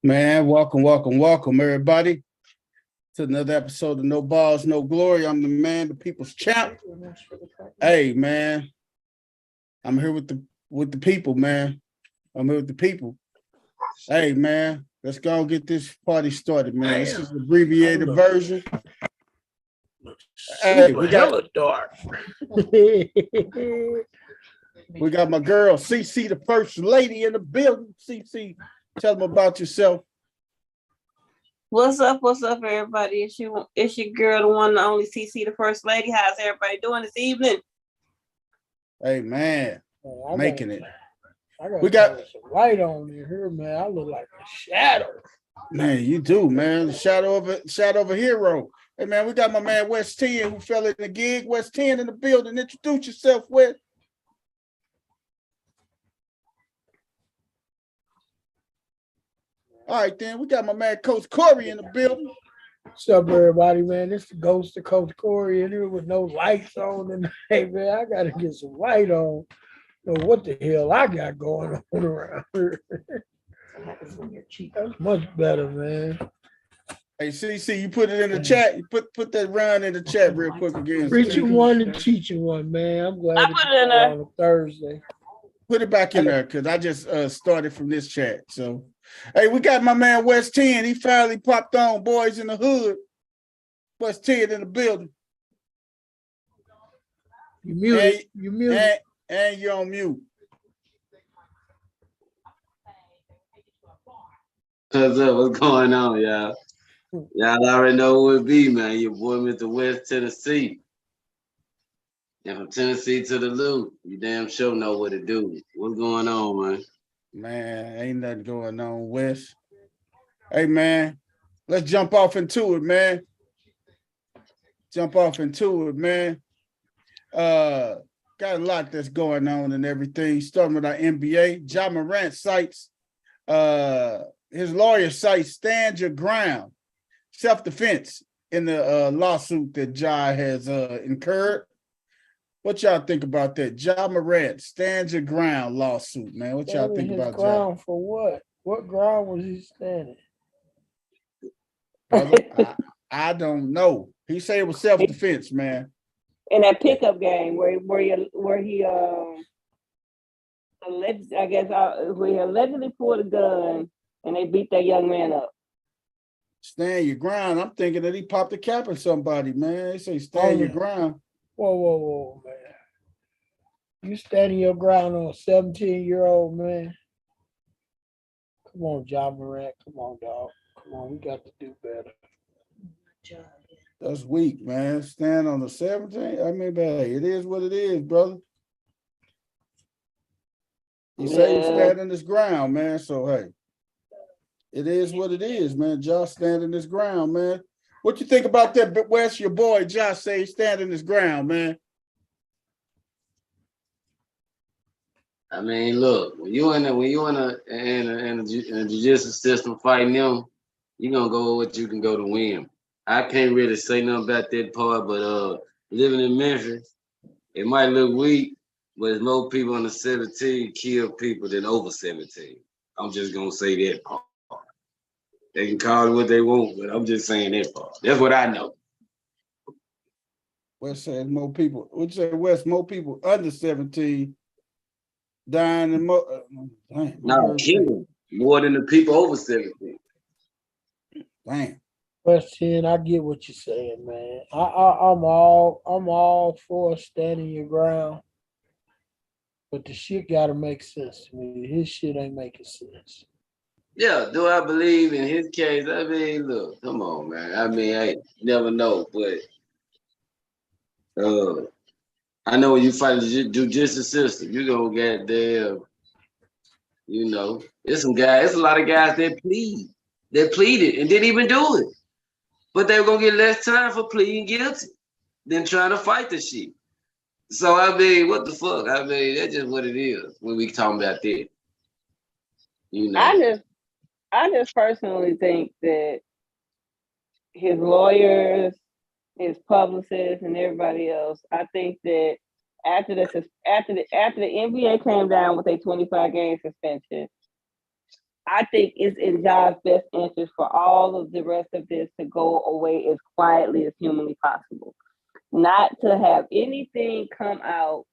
Man, welcome, everybody, to another episode of No Balls, No Glory. I'm the man, the people's champ. Hey, man, I'm here with the people, man. I'm here with the people. Hey, man, let's go and get this party started, man. This is the abbreviated version. Hey, we got dark. we got my girl CC, the first lady in the building. CC, tell them about yourself. What's up, everybody? It's your girl, the one, the only CC, the first lady. How's everybody doing this evening? Hey, man, making it. We got some light on me here, man. I look like a shadow. Man, you do, man. The shadow of a hero. Hey, man, we got my man West 10 who fell in the gig. West 10 in the building. Introduce yourself, West. All right, then. We got my man Coach Corey in the building. What's up, everybody, man? This is the ghost of Coach Corey in here with no lights on tonight, man. I got to get some light on. Know what the hell I got going on around here. That's much better, man. Hey, CC, you put it in the chat. You put that round in the chat real quick again. Preaching one and teaching one, man. I'm glad I put it in there on a Thursday. Put it back in there because I just started from this chat. So, hey, we got my man West 10. He finally popped on, boys in the hood. West 10 in the building. You muted. And you're on mute. What's going on, y'all? Y'all already know who it be, man. Your boy, Mr. West Tennessee. And from Tennessee to the Loop, you damn sure know what to do. What's going on, man? Man, ain't nothing going on, West. Hey, man, let's jump off into it, man. Got a lot that's going on and everything. Starting with our NBA, Ja Morant cites, his lawyer cites stand your ground, self-defense in the lawsuit that Ja has incurred. What y'all think about that? Ja Morant, stand your ground lawsuit, man. What y'all think about ground for what? What ground was he standing? I don't know. He said it was self-defense, man. In that pickup game where he allegedly pulled a gun and they beat that young man up. Stand your ground. I'm thinking that he popped a cap at somebody, man. They say stand your ground. Whoa, man. You standing your ground on a 17-year-old man? Come on, Ja Morant. Come on, dog. Come on, we got to do better. That's weak, man. Stand on the 17. I mean, hey, it is what it is, brother. He said he's standing his ground, man. So, hey, it is what it is, man. Josh standing his ground, man. What you think about that, West? Your boy Josh say he's standing his ground, man. I mean, look, when you in a judicial system fighting them, you're gonna go with what you can go to win. I can't really say nothing about that part, but living in Memphis, it might look weak, but there's more people under 17 kill people than over 17. I'm just gonna say that part. They can call it what they want, but I'm just saying that part. That's what I know. West says more people. What you say, West? More people under 17 dying than more. No, killing more than the people over 17. Damn. West 10, I get what you're saying, man. I'm all for standing your ground, but the shit gotta make sense to me. His shit ain't making sense. Yeah, do I believe in his case? I mean, look, come on, man. I mean, I never know, but I know when you fight the judicial system, you gonna get there. You know, there's a lot of guys that pleaded and didn't even do it. But they were gonna get less time for pleading guilty than trying to fight the shit. So I mean, what the fuck? I mean, that's just what it is when we talking about that. You know, I just personally think that his lawyers, his publicists, and everybody else, I think that after the NBA came down with a 25-game suspension, I think it's in John's best interest for all of the rest of this to go away as quietly as humanly possible. Not to have anything come out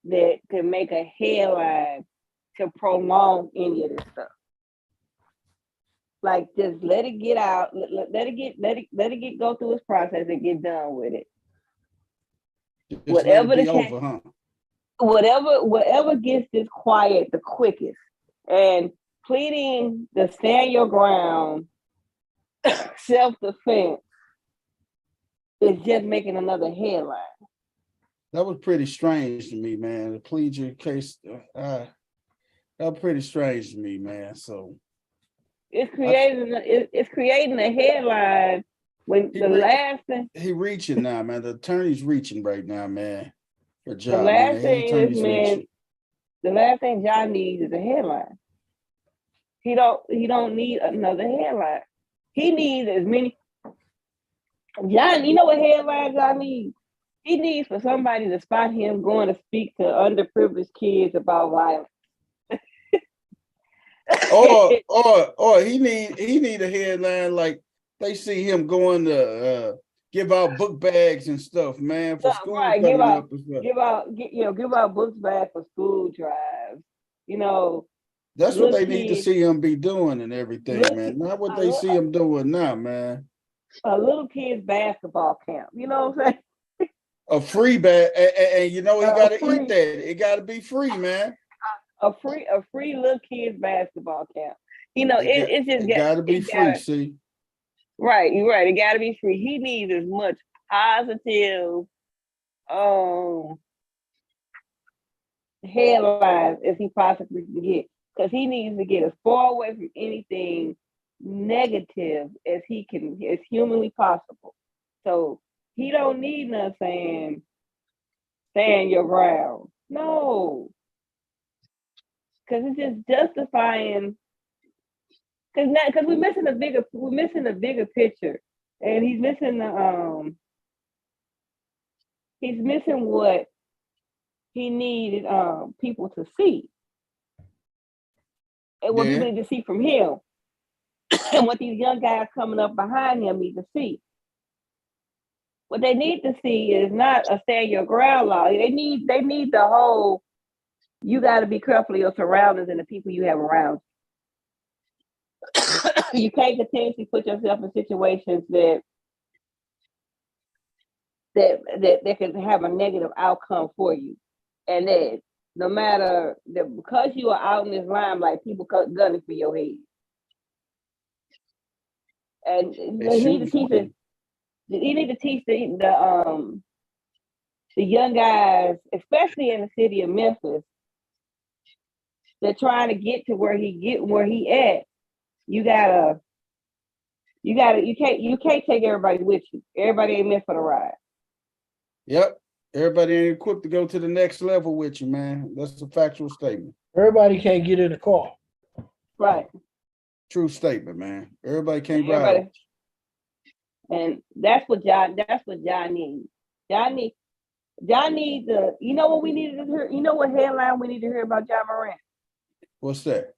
that can make a headline to prolong any of this stuff. Like, just let it get out, let it get go through its process and get done with it. Just Whatever let it the be case, over, huh? whatever gets this quiet the quickest, and pleading the stand your ground, self-defense is just making another headline. That was pretty strange to me, man. The plead your case, that was pretty strange to me, man. So It's creating a headline when he the last thing he reaching now, man. The attorney's reaching right now, man. For the John, last man. thing His this attorney's man reaching. the last thing John needs is a headline. He don't need another headline. He needs as many. John, you know what headline John needs? He needs for somebody to spot him going to speak to underprivileged kids about violence. Or he need a headline like they see him going to give out book bags and stuff, man, for school Right, coming up and stuff. give out books back for school drives. You know, That's what little they need to kids, see him be doing and everything, little, man. Not what a, they see little- him doing now, man. a little kid's basketball camp. You know what I'm saying? A free bag, and you know he got to free, eat that. It got to be free, man. a free little kids basketball camp. You know, It got to be free. See, right. You're right. It got to be free. He needs as much positive headlines as he possibly can get, because he needs to get as far away from anything negative as humanly possible. So he don't need nothing saying stand your ground. No, because it's just justifying. Because we're missing a bigger picture, and he's missing what he needed people to see, and what people need to see from him, and what these young guys coming up behind him need to see. What they need to see is not a stand your ground law. They need the whole. You got to be careful of your surroundings and the people you have around. You can't continuously put yourself in situations that can have a negative outcome for you, and that no matter that, because you are out in this limelight, people gunning for your head. And you need to teach it. You need to teach the young guys, especially in the city of Memphis, they're trying to get to where he at. You can't take everybody with you. Everybody ain't meant for the ride. Yep. Everybody ain't equipped to go to the next level with you, man. That's a factual statement. Everybody can't get in the car. Right. True statement, man. Everybody can't ride. And that's what John needs. John needs you know what we needed to hear? You know what headline we need to hear about John Morant? What's that?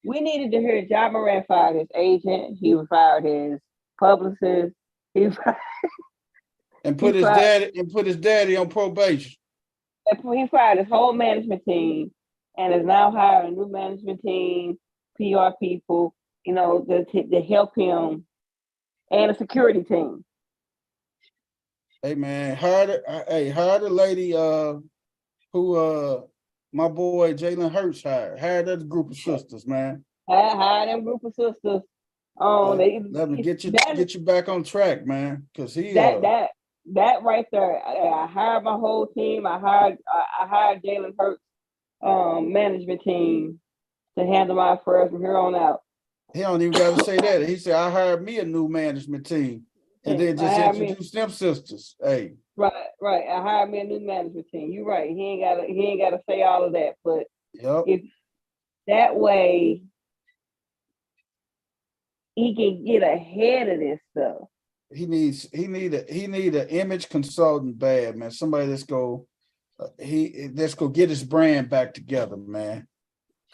We needed to hear John Morant fired his agent. He fired his publicist. He put his daddy on probation. He fired his whole management team and is now hiring a new management team, PR people, you know, to help him, and a security team. Hey man, hire the lady who my boy Jalen Hurts hired. Hire that group of sisters, man. Hire them group of sisters. Let me get you back on track, man. Because that right there. I hired my whole team. I hired Jalen Hurts management team to handle my affairs from here on out. He don't even got to say that. He said, I hired me a new management team. And then just introduce them sisters. Hey. Right. I hired me a new management team. You're right. He ain't gotta say all of that. But if that way he can get ahead of this stuff. He need an image consultant bad, man. Somebody that's go get his brand back together, man.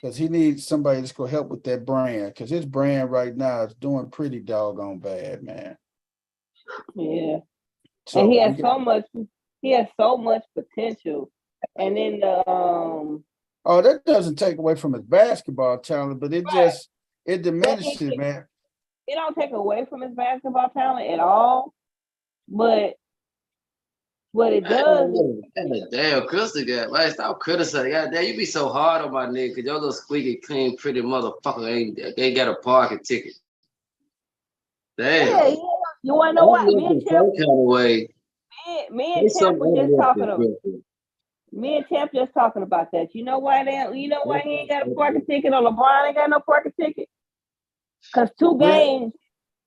because he needs somebody that's gonna help with that brand. Because his brand right now is doing pretty doggone bad, man. Yeah. So And he we has got, so much potential. And then the oh, that doesn't take away from his basketball talent, but it right. just it But diminishes it, man. it don't take away from his basketball talent at all. But what it does, Damn, Crystal got right. Stop criticizing. Goddamn, you be so hard on my nigga because your little squeaky clean, pretty motherfucker ain't got a parking ticket. Damn. yeah, you wanna know Don't what? look in some kind of way. Me and There's Champ some was just talking about. uplifting. Me and Champ just talking about that. You know why he ain't got a parking ticket or LeBron ain't got no parking ticket? Because Well,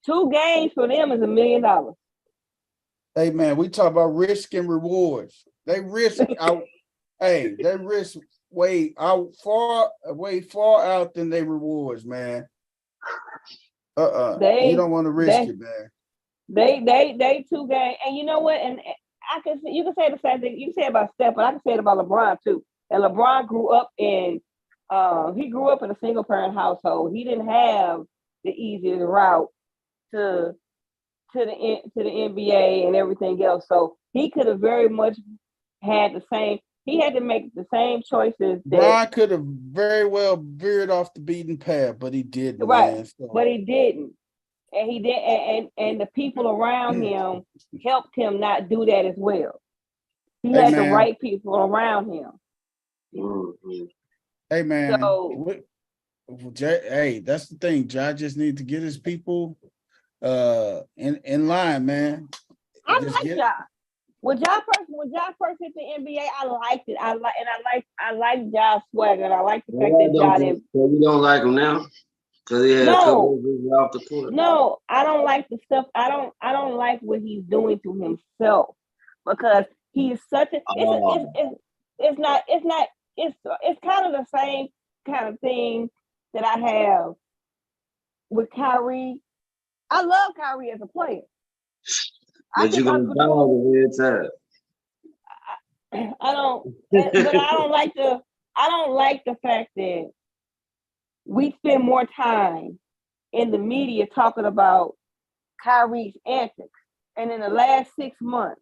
two games for them is $1 million. hey man, we talk about risk and rewards. They risk out. Hey, they risk way far out than they rewards, man. You They don't want to risk they it, man. they 2 games, and you know what? And you can say the same thing you can say about Steph, but I can say it about LeBron too. And LeBron grew up in a single parent household. He didn't have the easiest route to the NBA and everything else. So he could have very much had the same. He had to make the same choices that Brian could have very well veered off the beaten path, but he didn't, right, man. So, but he didn't, and he did, and the people around him helped him not do that as well. He hey had the man, right people around him. Mm-hmm. hey man, So hey, that's the thing. Jai just need to get his people in line, man. I Just like get Ja. When Ja first hit the NBA, I liked it. I like Ja's swagger. And I like the fact that Ja didn't. So you don't like him now? Because he had a couple No, of moves off the court. no, I don't like the stuff. I don't like what he's doing to himself because he's such a. Oh, It's kind of the same kind of thing that I have with Kyrie. I love Kyrie as a player. I but you're think gonna dog the every I don't, but time. I don't like the fact that we spend more time in the media talking about Kyrie's antics, and in the last 6 months,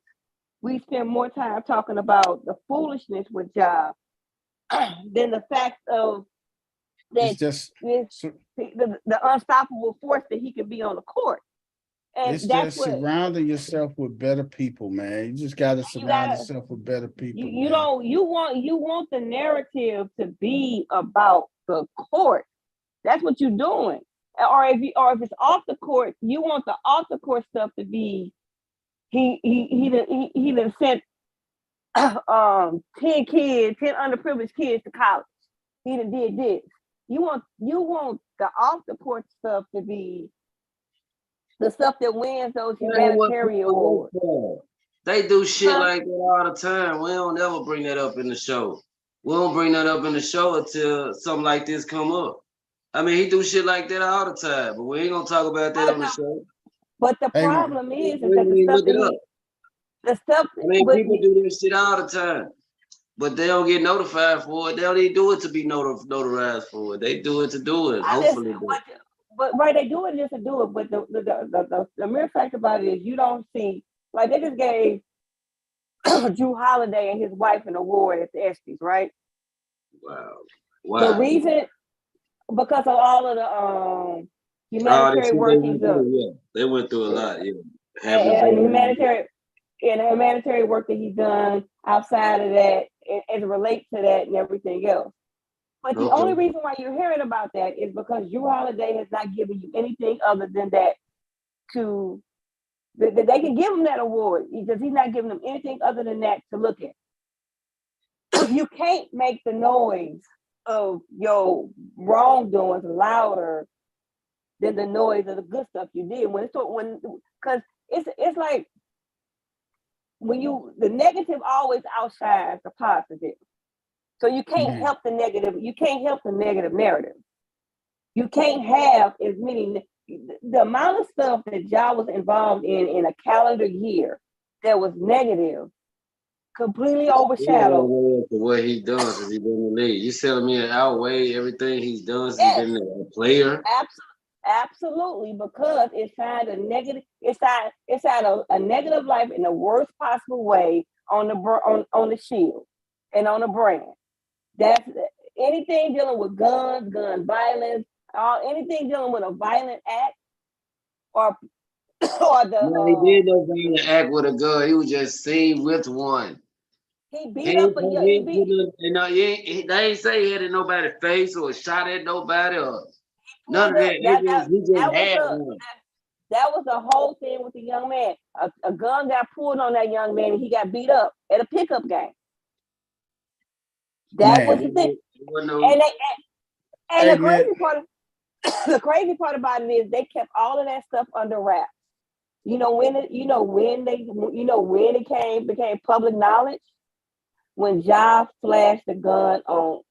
we spend more time talking about the foolishness with Ja than the fact of it's that just the unstoppable force that he can be on the court, and it's that's just what surrounding yourself with better people, man. You just gotta you surround gotta. yourself with better people, You man. don't you want the narrative to be about the court. That's what you're doing. Or if it's off the court, you want the off the court stuff to be he done sent 10 underprivileged kids to college. He done did this. You want the off the court stuff to be the stuff that wins those That ain't what humanitarian people look awards. for. They do shit Huh? like that all the time. We don't ever bring that up in the show. We don't bring that up in the show until something like this come up. I mean, he do shit like that all the time, but we ain't gonna talk about that But on the show. the Hey man, problem We is that ain't the even stuff look that it up. the stuff I mean, but people do this shit all the time, but they don't get notified for it. They don't even do it to be notarized for it. They do it to do it. I just Hopefully, do. but right, they do it just to do it. But the mere fact about it is you don't see like they just gave Drew Holiday and his wife an award at the ESPYs, right? Wow. The Wow. reason because of all of the Oh, they humanitarian see they work he's went done, through. Yeah, they went through a yeah, lot. Yeah, having a and baby. the humanitarian work that he's done outside of that, as it relates to that and everything else. But the only Okay. reason why you're hearing about that is because Drew Holiday has not given you anything other than that to that they can give him that award because he's not giving them anything other than that to look at. You can't make the noise of your wrongdoings louder than the noise of the good stuff you did. Because it's like when the negative always outshines the positive. So you can't mhm. help the negative. You can't help the negative narrative. You can't have as many. The amount of stuff that Ja was involved in a calendar year that was negative completely He don't overshadowed. weigh up to what he done since he been in the league. You telling me it outweigh everything he's done since Yes, he been a player? absolutely, because it's had a negative. It's had a negative life in the worst possible way on on the shield and on the brand. That's anything dealing with guns, gun violence, anything dealing with a violent act or or the No, he did no violent act with a gun. He was just seen with one. he He beat up ain't, a he he ain't beat put no, you know, they ain't say he had in nobody's face or shot at nobody or none pulled of up that. It just, he that just was had one. the whole thing with the young man. A gun got pulled on that young man and he got beat up at a pickup game. That was Man, the thing. It wasn't And no, hey man, the crazy part about it is they kept all of that stuff under wraps. You know when it became public knowledge when Ja flashed the gun on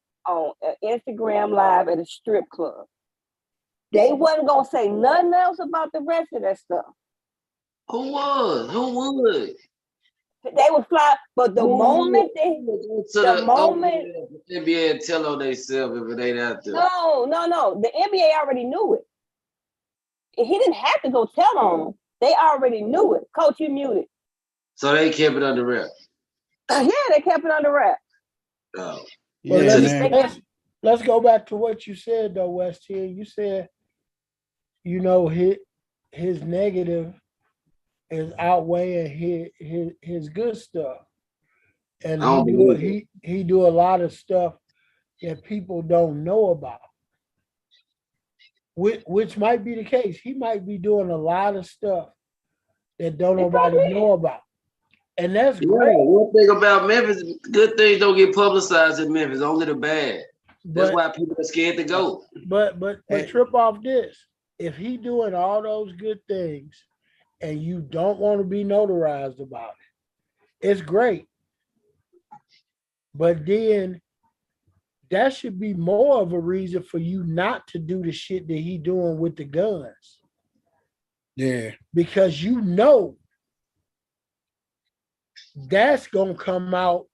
Instagram Live at a strip club. They wasn't gonna say nothing else about the rest of that stuff. who was? Who would? They would fly, but the Who moment they, would the moment, go to the NBA and tell on themselves if it ain't out there? no, the NBA already knew it. He didn't have to go tell on them. They already knew it. Coach, you muted. So they kept it under wraps. Yeah, they kept it under wraps. Oh. But yeah, man. let's go back to what you said though, West here. You said, you know, his negative is outweighing his good stuff. And I don't believe it. he do a lot of stuff that people don't know about. Which might be the case. He might be doing a lot of stuff that don't They nobody probably know about. And that's Yeah, great. one thing about Memphis, good things don't get publicized in Memphis, only the bad. That's But why people are scared to go. but Hey, trip off this. If he doing all those good things and you don't want to be notarized about it, it's great. But then that should be more of a reason for you not to do the shit that he doing with the guns. yeah, Because you know that's gonna come out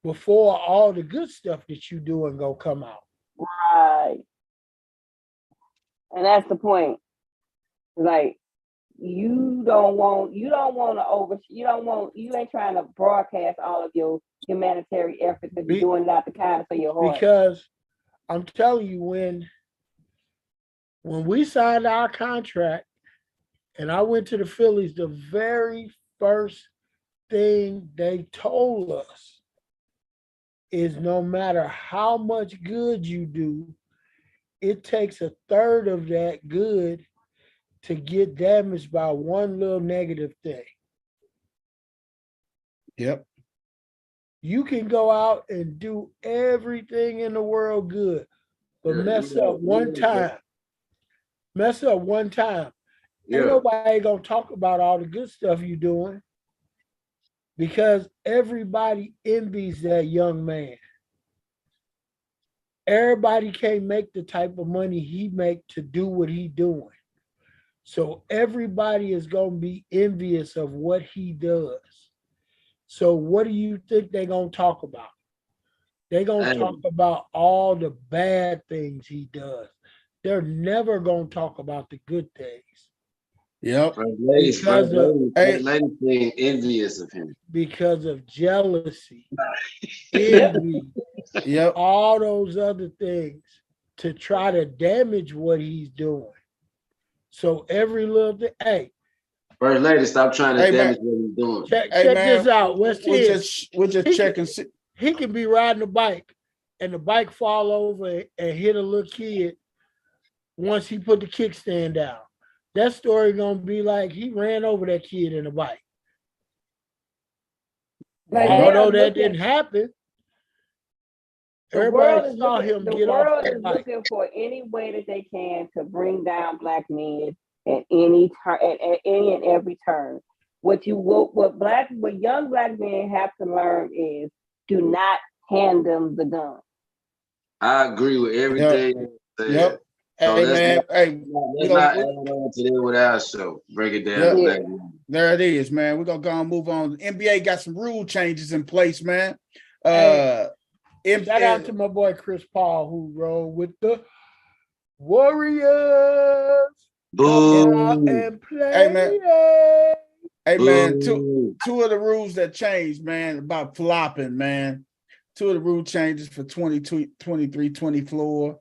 before all the good stuff that you doing gonna come out. right. And that's the point. Like you don't want you ain't trying to broadcast all of your humanitarian efforts if you're Be, doing it out the kindness of your heart. because I'm telling you, when we signed our contract and I went to the Phillies, the very first thing they told us is no matter how much good you do, it takes a third of that good to get damaged by one little negative thing. yep, You can go out and do everything in the world good, but Yeah, mess up one time. Mess up one time. Ain't yeah. nobody gonna talk about all the good stuff you doing because everybody envies that young man. Everybody can't make the type of money he make to do what he doing. So everybody is gonna be envious of what he does. So what do you think they're gonna talk about? They're gonna Hey, talk about all the bad things he does. They're never gonna talk about the good things yep. because of Hey, first lady being envious of him. jealousy, Yep. envy, yep. all those other things to try to damage what he's doing. So every little thing, hey, First lady, stop trying to Hey man, damage what he's doing. hey check this man, out. West End, we're just he can, checking. he can be riding a bike and the bike fall over and hit a little kid once he put the kickstand down. That story gonna be like he ran over that kid in a bike. But Yeah, they are Although that looking. didn't happen, The world everybody is saw looking. him The get off world that is bike. looking for any way that they can to bring down black men at any turn, at any and every turn. What young black men have to learn is do not hand them the gun. I agree with yep, everything you said. yep. So Hey man, hey, let's not add on to that with our show. Break it down. Yeah. Yeah. there it is, man. We're gonna go and move on. NBA got some rule changes in place, man. Hey, NBA Shout out to my boy Chris Paul who rolled with the Warriors. Come out Boo. and play. Hey, man. Hey man, Boo. two of the rules that changed, man, about flopping, man. Two of the rule changes for 22, 23, 24,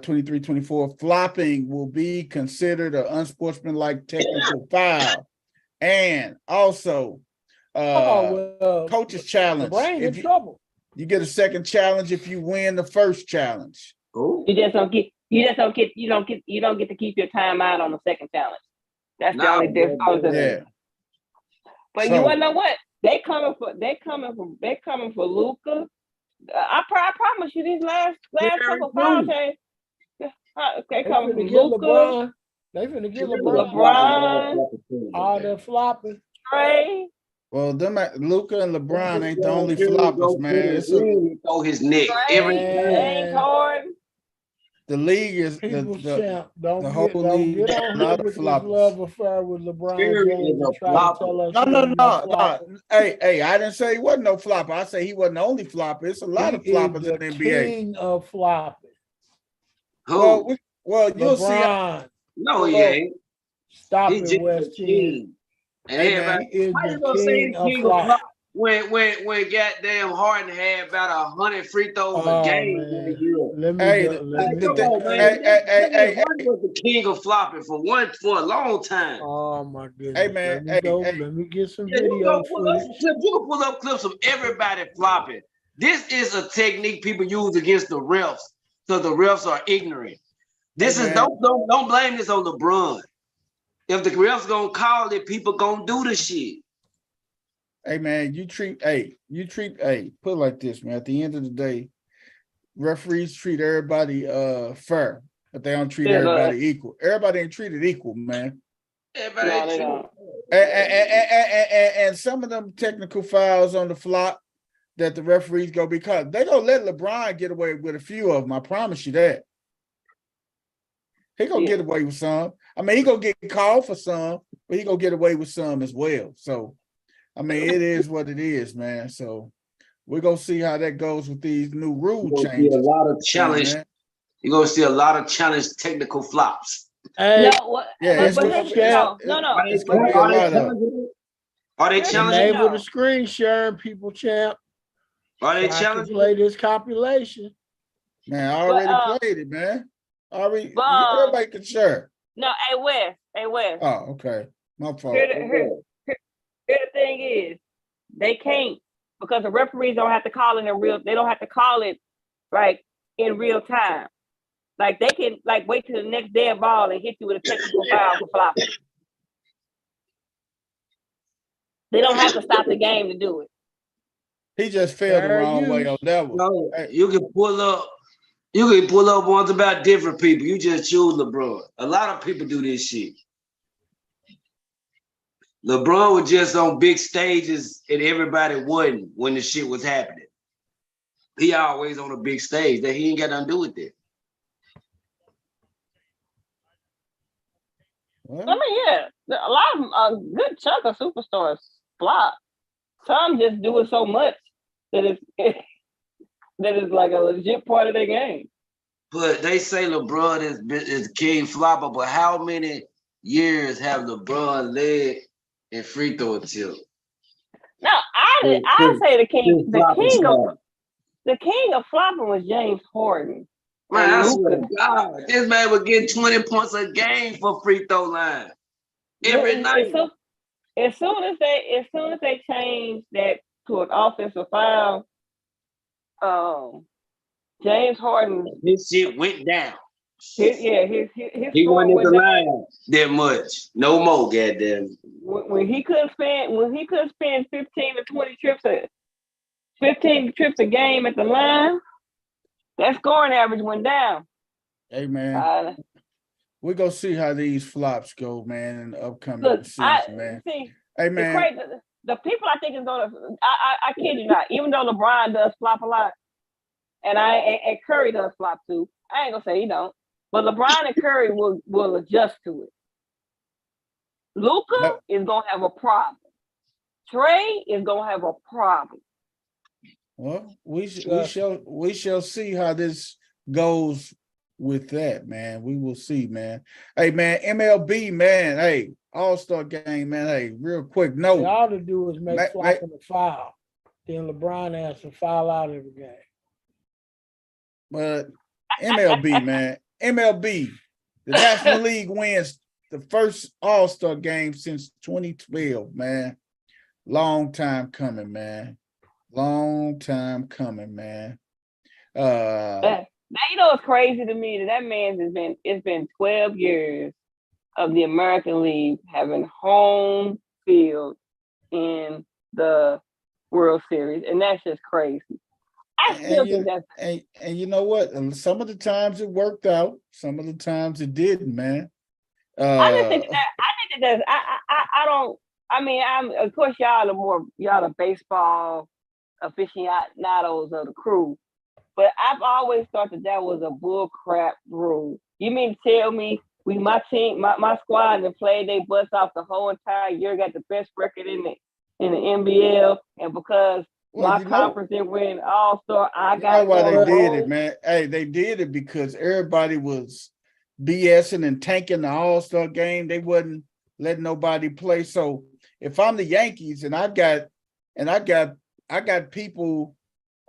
23, 24. Flopping will be considered an unsportsmanlike technical foul. And also, coach's challenge. LeBron in If trouble. you get a second challenge if you win the first challenge. Ooh. You don't get to keep your timeout on the second challenge. That's the only difference. Yeah. But you wanna know what? They coming for Luka. I promise you these last couple foul changes. They coming for Luka. They finna get LeBron. All that flopping. Trey. Well, them Luka and LeBron ain't the only floppers, man. It's throw his neck every James Harden. the league is People's the champ. Don't league get got on a here lot of with this floppers. love affair with LeBron Fury James is a and try flopper. to tell us. No. Hey, I didn't say he wasn't no flopper. I say he wasn't the only flopper. It's a lot of floppers in the NBA. King of flopping. Who? Well, you'll see. LeBron. No, he ain't. Stop He's it, just West a End. king. And Hey, everybody, He is how you the gonna say king the of king of flop. flop when goddamn Harden had about 100 free throws a game in a year? Let me Hey, go. Let me Come go. on, man. Harden was the king of flopping for a long time. Oh my goodness. Hey, man, Let me go. Let me get some Yeah, video footage. you can pull up clips of everybody flopping. This is a technique people use against the refs, so the refs are ignorant. This is don't blame this on LeBron. If the refs gonna call it, people gonna do the shit. Hey man, put it like this, man. At the end of the day, referees treat everybody fair, but they don't treat everybody equal. Everybody ain't treated equal, man. No, they don't. And some of them technical fouls on the flop that the referees go because they gonna let LeBron get away with a few of them. I promise you that. He gonna get away with some. I mean, he gonna get called for some, but he gonna get away with some as well. So, I mean, it is what it is, man. So we're gonna see how that goes with these new rule changes. A lot of challenge. You're gonna see a lot of challenge technical flops. Hey, no, it's gonna be a lot of. Are they challenging? Enable the screen sharing, people, champ. Are they so challenging? Play this compilation. Man, I already played it, man. Everybody can share. No, hey Wes. Oh, okay. My fault. Here the thing is, they can't because the referees don't have to call it they don't have to call it like in real time. Like they can wait till the next dead ball and hit you with a technical foul for flopping. They don't have to stop the game to do it. He just fell the wrong way on that one. No, you can pull up ones about different people. You just choose LeBron. A lot of people do this shit. LeBron was just on big stages and everybody wasn't when the shit was happening. He always on a big stage that he ain't got nothing to do with it. I mean, yeah, a lot of a good chunk of superstars flop. Some just do it so much that it's like a legit part of their game. But they say LeBron is king flopper, but how many years have LeBron led in free throw attempt? No, I say the king of flopping was James Harden. Man, I swear to God, this man was getting 20 points a game for free throw line every night. As soon as they changed that to an offensive foul, James Harden, his shit went down. His he wasn't at the line that much. No more, goddamn. When he couldn't spend 15 to 20 trips a game at the line, that scoring average went down. Hey man, we're gonna see how these flops go, man, in the upcoming season, man. Hey man, the people I think is gonna I kid you not, even though LeBron does flop a lot, and Curry does flop too. I ain't gonna say he don't. But LeBron and Curry will adjust to it. Luka Yep. is gonna have a problem. Trey is gonna have a problem. Well, we shall see how this goes with that, man. We will see, man. Hey, man, MLB, man. Hey, All-Star game, man. Hey, real quick note. All to do is make Ma- flopping a foul. Then LeBron has to foul out every game. But MLB, man, MLB, the National League wins the first All-Star game since 2012, man. Long time coming, man. Long time coming, man. Now you know it's crazy to me that man's it's been 12 years of the American League having home field in the World Series, and that's just crazy. I still think that's and you know what? Some of the times it worked out, some of the times it didn't, man. I just think that I don't. I mean, I'm of course y'all the baseball aficionados of the crew, but I've always thought that was a bull crap rule. You mean to tell me my team, my squad, and played they butts off the whole entire year, got the best record in the NBL, and because my conference didn't win All-Star, I got why they did it, man. Hey, they did it because everybody was BSing and tanking the All-Star game. They wasn't letting nobody play. So if I'm the Yankees and I got people,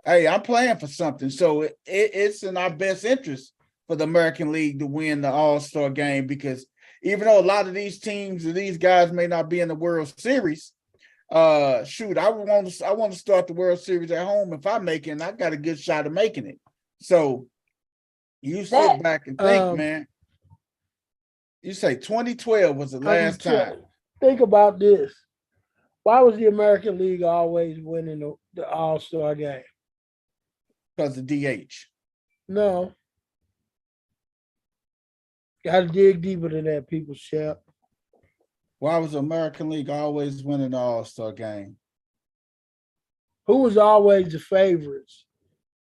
hey, I'm playing for something. So it's in our best interest for the American League to win the All-Star game, because even though a lot of these teams or these guys may not be in the World Series, I want to start the World Series at home. If I make it, I got a good shot of making it. So you sit back and think, man. You say 2012 was the last time. Think about this. Why was the American League always winning the All-Star game? Because of DH. No. Got to dig deeper than that, people, Shep. Why was the American League always winning the All-Star game? Who was always the favorites?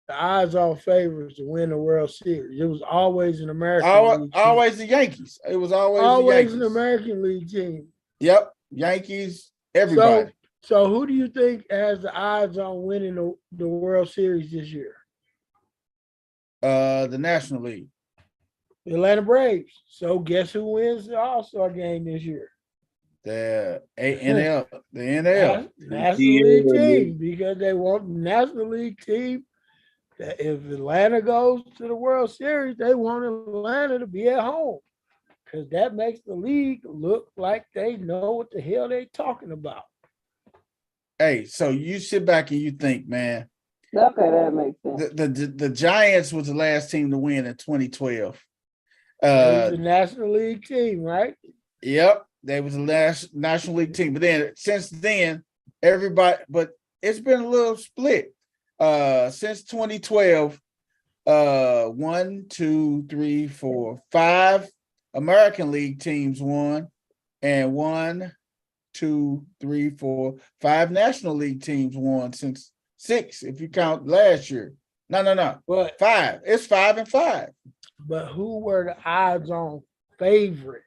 The odds-on favorites to win the World Series. It was always an American League team. Always the Yankees. It was always the Yankees. An American League team. Yep, Yankees, everybody. So who do you think has the odds on winning the World Series this year? The National League. The Atlanta Braves. So guess who wins the All-Star game this year? The NL. The NL. National League team, because they want the National League team. That if Atlanta goes to the World Series, they want Atlanta to be at home, because that makes the league look like they know what the hell they're talking about. Hey, so you sit back and you think, man. Okay, that makes sense. The Giants was the last team to win in 2012. It was the National League team, right? Yep, they was the last National League team. But then since then, but it's been a little split. Since 2012, 1, 2, 3, 4, 5 American League teams won, and 1, 2, 3, 4, 5 National League teams won since 6, if you count last year. No. But 5. It's 5 and 5. But who were the odds-on favorite?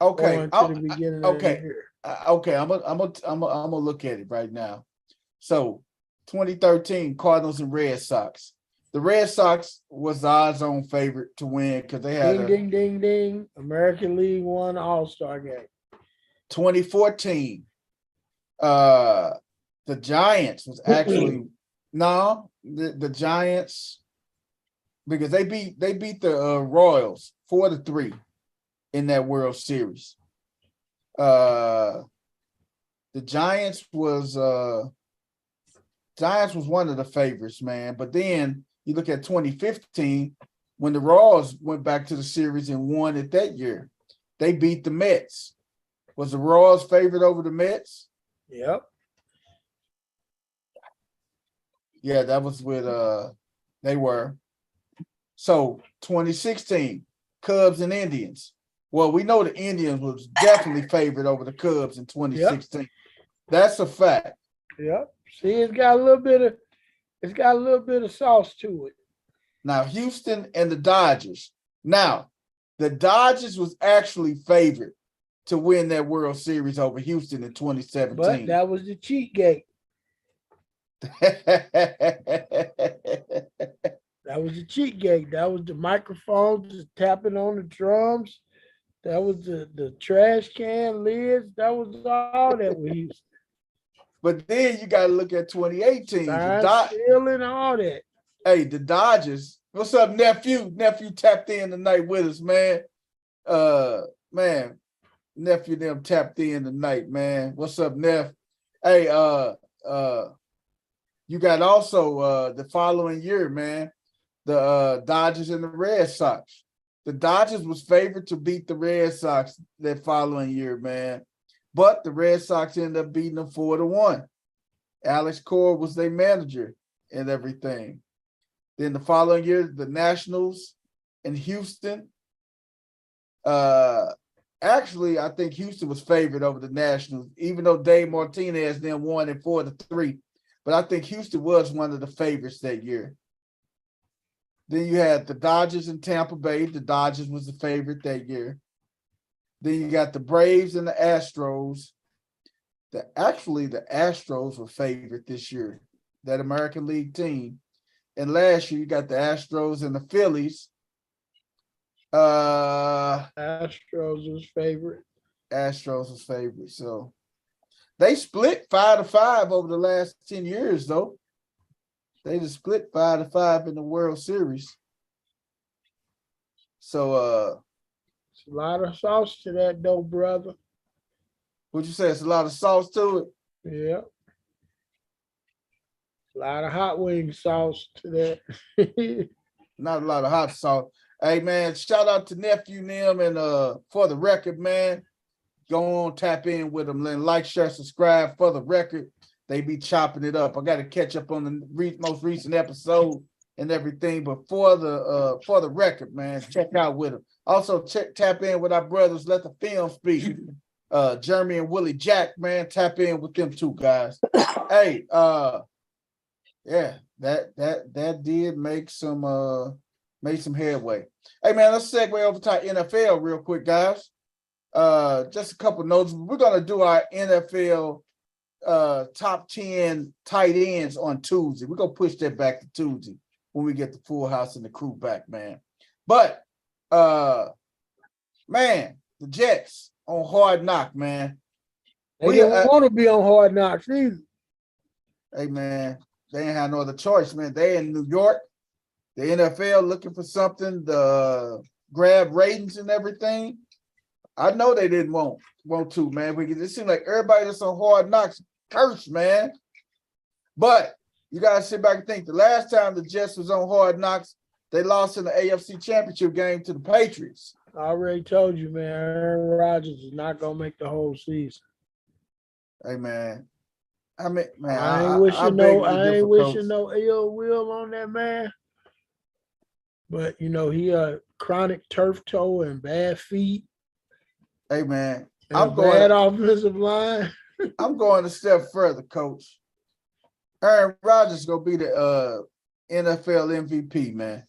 Okay. To the beginning of the year? Okay. I'm gonna look at it right now. So 2013 Cardinals and Red Sox. The Red Sox was the odds-on favorite to win because they had ding. American League won All-Star game. 2014. The Giants was actually the Giants, because they beat the Royals 4-3 in that World Series. The Giants was one of the favorites, man. But then you look at 2015 when the Royals went back to the series and won it that year. They beat the Mets. Was the Royals favored over the Mets? Yep. Yeah, that was with they were. So 2016, Cubs and Indians. Well, we know the Indians was definitely favored over the Cubs in 2016. Yep. That's a fact. Yep. See, it's got a little bit of sauce to it. Now, Houston and the Dodgers. Now, the Dodgers was actually favored to win that World Series over Houston in But 2017. that was the cheat gate. That was the cheat gate. That was the microphone just tapping on the drums. That was the trash can lids. That was all that we used. But then you got to look at 2018. Stealing all that. Hey, the Dodgers. What's up, nephew? Nephew tapped in tonight with us, man. Man, nephew them tapped in tonight, man. What's up, Neff? Hey, you got also the following year, man, the Dodgers and the Red Sox. The Dodgers was favored to beat the Red Sox that following year, man. But the Red Sox ended up beating them 4-1. Alex Cora was their manager and everything. Then the following year, the Nationals in Houston. Actually, I think Houston was favored over the Nationals, even though Dave Martinez then won it 4-3. But I think Houston was one of the favorites that year. Then you had the Dodgers in Tampa Bay. The Dodgers was the favorite that year. Then you got the Braves and the Astros. The Astros were favored this year, that American League team. And last year you got the Astros and the Phillies. Astros was favorite. Astros was favorite. So they split 5-5 over the last 10 years, though. They just split 5-5 in the World Series. So it's a lot of sauce to that though, brother. Would you say it's a lot of sauce to it? Yeah. A lot of hot wing sauce to that. Not a lot of hot sauce. Hey man, shout out to nephew them and for the record, man. Go on, tap in with them, then like, share, subscribe. For the record, they be chopping it up. I got to catch up on the most recent episode and everything, but for the record, man, check out with them. Also, tap in with our brothers. Let the film speak. Jeremy and Willie Jack, man, tap in with them too, guys. Hey, yeah, that did make some headway. Hey man, let's segue over to our NFL real quick, guys. Just a couple notes. We're gonna do our NFL top 10 tight ends on Tuesday. We're gonna push that back to Tuesday when we get the full house and the crew back, man. But man, the Jets on Hard Knock, man. They don't want to be on Hard Knocks either. Hey man, they ain't have no other choice, man. They in New York. The NFL looking for something to grab ratings and everything. I know they didn't want to, man, because it seems like everybody that's on Hard Knocks cursed, man. But you gotta sit back and think. The last time the Jets was on Hard Knocks, they lost in the AFC Championship game to the Patriots. I already told you, man. Aaron Rodgers is not gonna make the whole season. Hey, man. I mean, man, I ain't wishing no ill will on that man. But he a chronic turf toe and bad feet. Hey man, I'm bad offensive line. I'm going a step further, Coach. Aaron Rodgers gonna be the NFL MVP, man.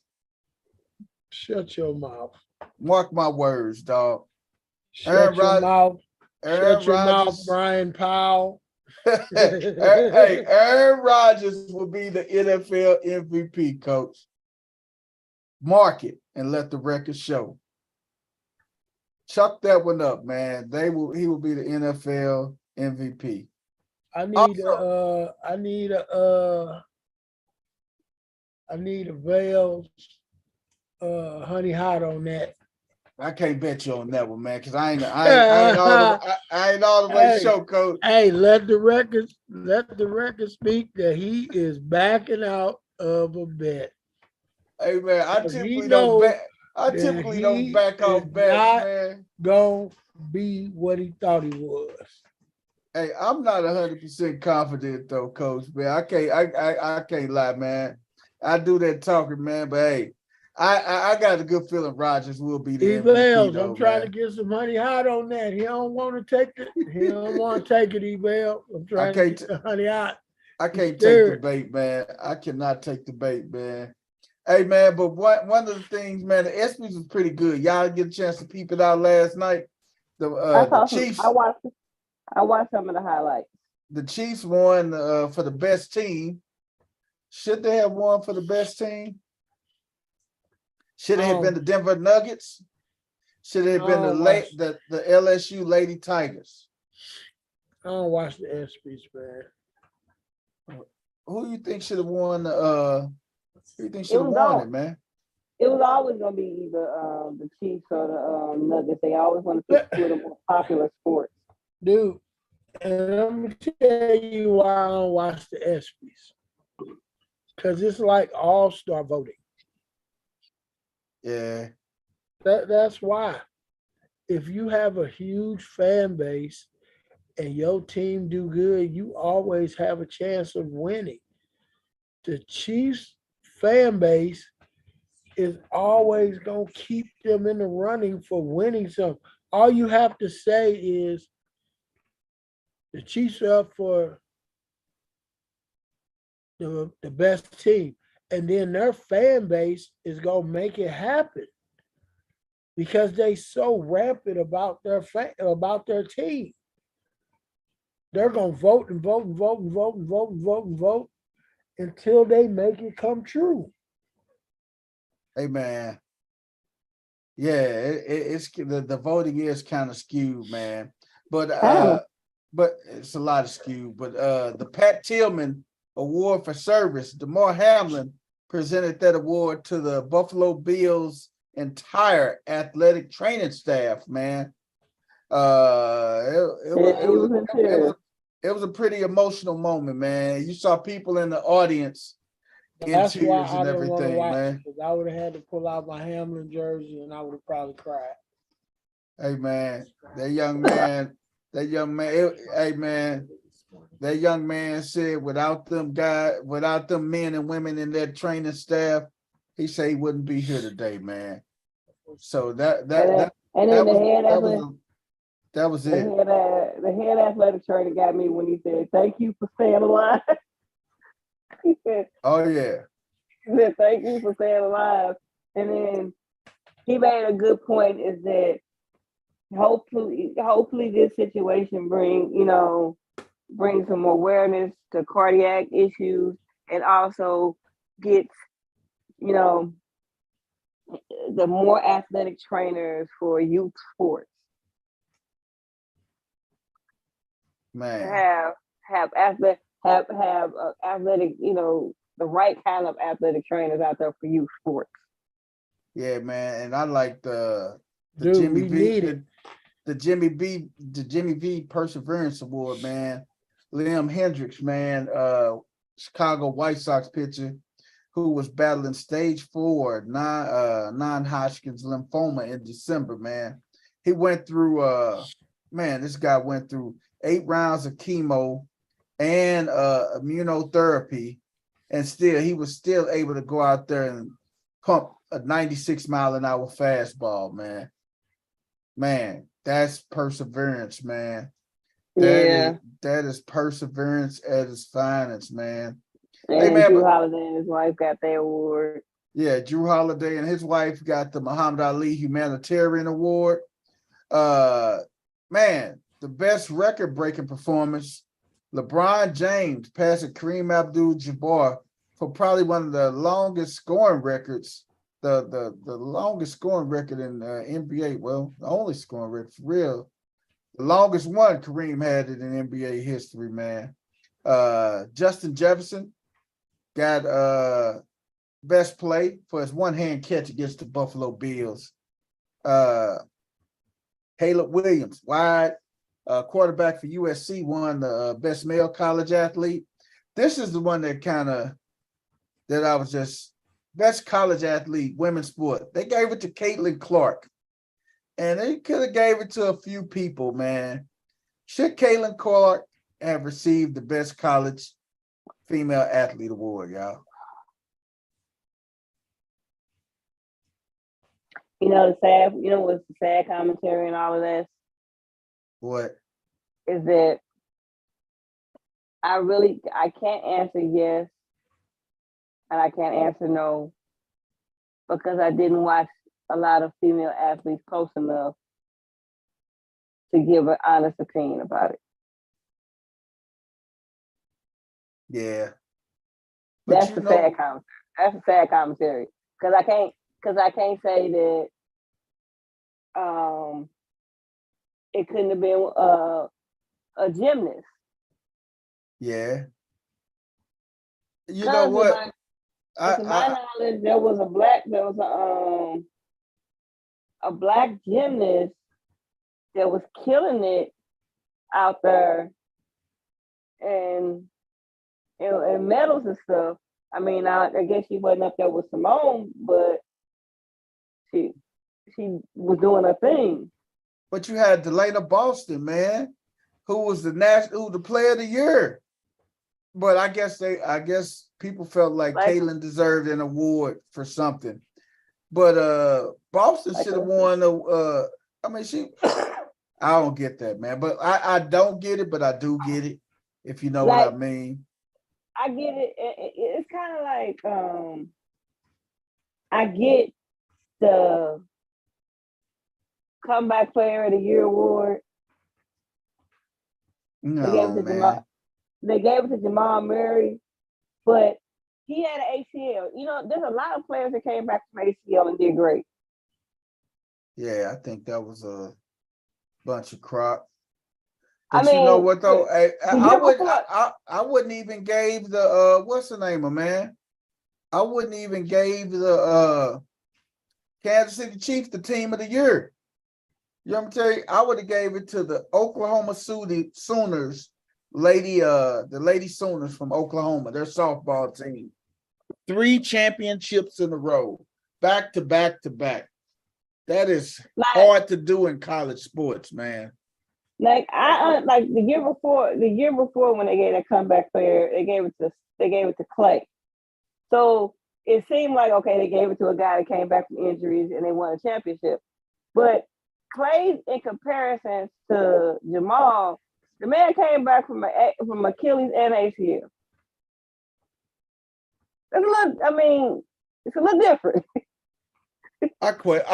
Shut your mouth. Mark my words, dog. Shut your mouth. Shut your mouth, Brian Powell. Hey, Aaron Rodgers will be the NFL MVP, Coach. Mark it and let the record show. Chuck that one up, man. He will be the NFL MVP. I need a Vales honey hot on that. I can't bet you on that one, man, because I ain't all the way show, Coach. Hey, let the record speak that he is backing out of a bet. Hey man, I typically don't back off bets, man. Gonna be what he thought he was. Hey, I'm not 100% confident though, Coach. Man, I can't lie, man. I do that talking, man. But hey, I got a good feeling Rodgers will be the MVP. Though, I'm trying to get some honey hot on that. He don't want to take it. He don't want to take it, Evel. I'm trying to get the honey hot. I can't take the bait, man. I cannot take the bait, man. Hey man, but one of the things, man, the ESPYs was pretty good. Y'all get a chance to peep it out last night. I The saw some. Chiefs, I watched some of the highlights. the Chiefs won for the best team. Should they have won for the best team? Should it have been the Denver Nuggets? Should it have been the LSU Lady Tigers? I don't watch the ESPYs, man. Who you think should have won who you think It should have was won all. it, man? It was always gonna be either the Chiefs or the Nuggets. They always want to pick two of the more popular sports. Dude, and let me tell you why I don't watch the ESPYs. Because it's like all-star voting. Yeah. That's why. If you have a huge fan base and your team do good, you always have a chance of winning. The Chiefs fan base is always going to keep them in the running for winning something. All you have to say is the Chiefs are up for the best team. And then their fan base is going to make it happen because they so rampant about their team. They're going to vote and vote and vote and vote and vote and vote and vote until they make it come true. Hey man. Yeah, it's the voting is kind of skewed, man. But it's a lot of skewed. But the Pat Tillman Award for Service, DeMar Hamlin presented that award to the Buffalo Bills entire athletic training staff, man. It was a pretty emotional moment, man. You saw people in the audience in That's why tears I and didn't want to everything, watch man. it because I would have had to pull out my Hamlin jersey and I would have probably cried. Hey man, that young man, hey man, that young man said without them men and women in that training staff, he said he wouldn't be here today, man. So that was it. The head athletic trainer got me when he said, "Thank you for staying alive." He said, "Oh yeah." He said, "Thank you for staying alive." And then he made a good point: is that hopefully this situation brings some awareness to cardiac issues and also gets the more athletic trainers for youth sports. Man, have athletic, the right kind of athletic trainers out there for youth sports. yeah, man, and I like the Dude, Jimmy we V, need it. the Jimmy V Perseverance Award, man. Liam Hendricks, man, Chicago White Sox pitcher who was battling stage 4 non-Hodgkin's lymphoma in December, man. He went through this guy went through 8 rounds of chemo and immunotherapy, and he was still able to go out there and pump a 96-mile-an-hour fastball, man. Man, that's perseverance, man. That is perseverance at its finest, man. And hey, man, Drew Holiday and his wife got their award. Yeah, Drew Holiday and his wife got the Muhammad Ali Humanitarian Award. Man, the best record-breaking performance, LeBron James passing Kareem Abdul-Jabbar for probably one of the longest scoring records, the longest scoring record in NBA. Well, the only scoring record for real. The longest one Kareem had it in NBA history, man. Justin Jefferson got best play for his one-hand catch against the Buffalo Bills. Caleb Williams, wide quarterback for USC, won the best male college athlete. This is the one that I was just best college athlete, women's sport. They gave it to Caitlin Clark. And they could have gave it to a few people, man. Should Caitlin Clark have received the best college female athlete award, y'all? What's the sad commentary and all of this? What? Is that I can't answer yes and I can't answer no, because I didn't watch a lot of female athletes close enough to give an honest opinion about it. Yeah. That's the sad commentary. That's a sad commentary because I can't say that it couldn't have been a gymnast. Yeah. You know what? To my knowledge, there was a black gymnast that was killing it out there and medals and stuff. I mean, I guess she wasn't up there with Simone, but she was doing her thing. But you had Delana Boston, man, who was the player of the year. But I guess people felt like Caitlin deserved an award for something. But Boston should have won the I mean I don't get that, man. But I don't get it, but I do get it, if you know what I mean. I get it. It's kind of like I get the comeback player of the year award. No, they gave it to Jamal Murray, but he had an ACL. You know, there's a lot of players that came back from ACL and did great. Yeah, I think that was a bunch of crap. But you know what though? I wouldn't even gave the what's the name of man? I wouldn't even gave the Kansas City Chiefs the team of the year. You know what I'm telling you? I would have gave it to the Oklahoma Sooners, the Lady Sooners from Oklahoma, their softball team. 3 championships in a row, back to back to back. That is hard to do in college sports, man. Like the year before when they gave that comeback player, they gave it to Clay. So it seemed like okay, they gave it to a guy that came back from injuries and they won a championship. But Clay, in comparison to Jamal, the man came back from Achilles and ACL. It's a little different. I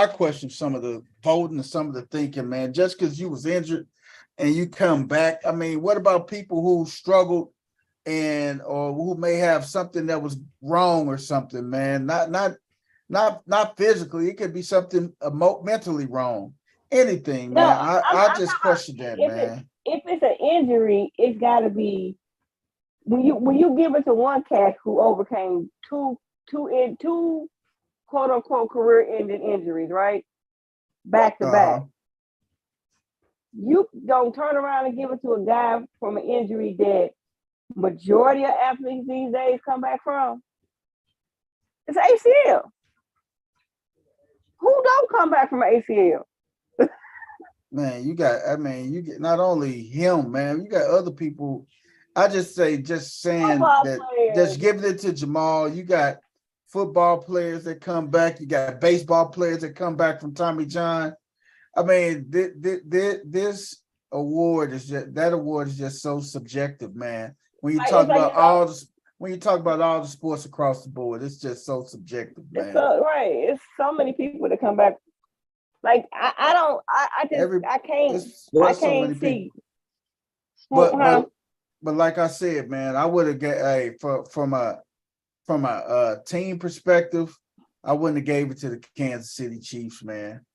question some of the voting and some of the thinking, man. Just because you was injured and you come back, I mean, what about people who struggled or who may have something that was wrong or something, man? Not physically. It could be something mentally wrong. Anything, man. I just question that, man. If it's an injury, it's got to be when you give it to one cat who overcame two quote unquote career-ending injuries, right? Back to back. You don't turn around and give it to a guy from an injury that majority of athletes these days come back from. It's ACL. Who don't come back from an ACL? Man, you get not only him, man, you got other people. I just saying football that players. Just giving it to Jamal. You got football players that come back. You got baseball players that come back from Tommy John. I mean, this award is just so subjective, man. When you talk about all the sports across the board, it's just so subjective, man. It's so many people that come back. Like I can't see. But like I said, man, I would have from a team perspective, I wouldn't have gave it to the Kansas City Chiefs, man.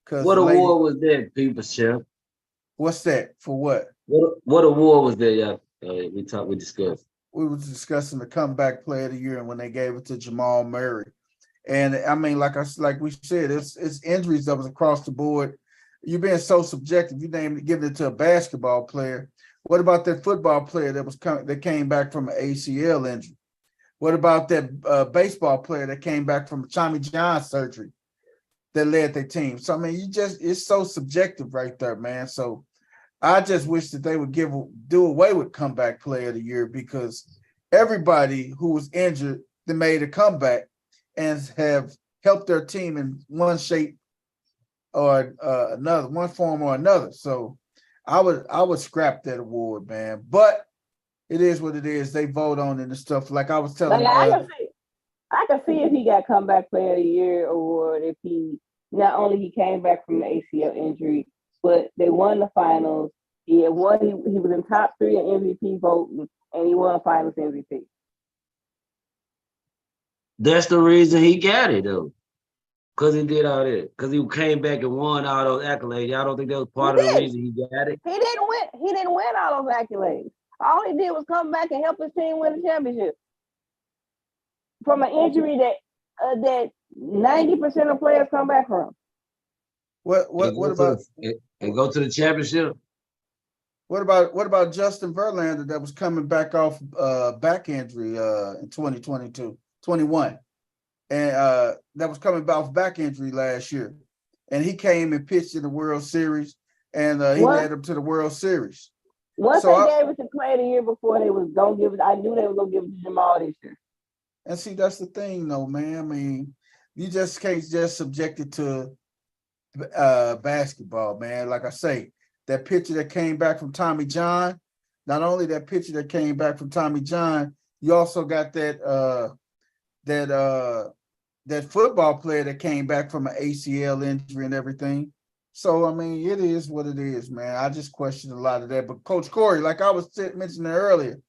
What award was that, People's Champ? What's that? For what? What award was that, y'all? We discussed. We were discussing the comeback player of the year and when they gave it to Jamal Murray. And I mean, like we said, it's injuries that was across the board. You're being so subjective. You giving it to a basketball player. What about that football player that came back from an ACL injury? What about that baseball player that came back from Tommy John surgery that led their team? So I mean, it's so subjective right there, man. So I just wish that they would do away with comeback player of the year because everybody who was injured that made a comeback and have helped their team in one shape or another, one form or another. So I would scrap that award, man. But it is what it is. They vote on it and stuff. Like I was telling I I can see if he got comeback player of the year award if he not only he came back from the ACL injury, but they won the finals. He had won. He was in top 3 in MVP voting, and he won Finals MVP. That's the reason he got it though. Cause he did all that. Cause he came back and won all those accolades. Y'all don't think that was part of the reason he got it? He didn't win. He didn't win all those accolades. All he did was come back and help his team win the championship from an injury that 90% of players come back from. What about and go to the championship? what about Justin Verlander that was coming back off back injury in 2022, 21? And that was coming off back injury last year. And he came and pitched in the World Series, and he led them to the World Series. Once they gave it to Clay the year before, they was gonna give it. I knew they were gonna give it to Jamal this year. And see, that's the thing, though, man. I mean, you just can't just subject it to basketball, man. Like I say, that pitcher that came back from Tommy John. Not only that pitcher that came back from Tommy John, you also got that football player that came back from an ACL injury and everything. So, I mean, it is what it is, man. I just question a lot of that. But Coach Corey, like I was mentioning earlier,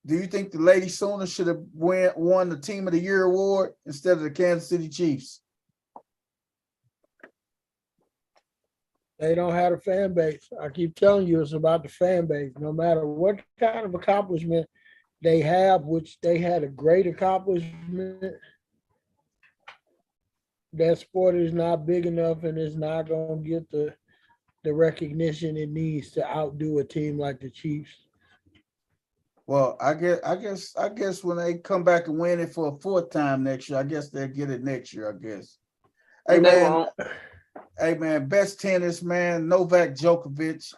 do you think the Lady Sooners should have won the Team of the Year award instead of the Kansas City Chiefs? They don't have a fan base. I keep telling you, it's about the fan base. No matter what kind of accomplishment they have, which they had a great accomplishment, that sport is not big enough and it's not going to get the recognition it needs to outdo a team like the Chiefs. Well, I guess when they come back and win it for a 4th time next year, I guess they'll get it next year, I guess. Hey man, best tennis, man, Novak Djokovic.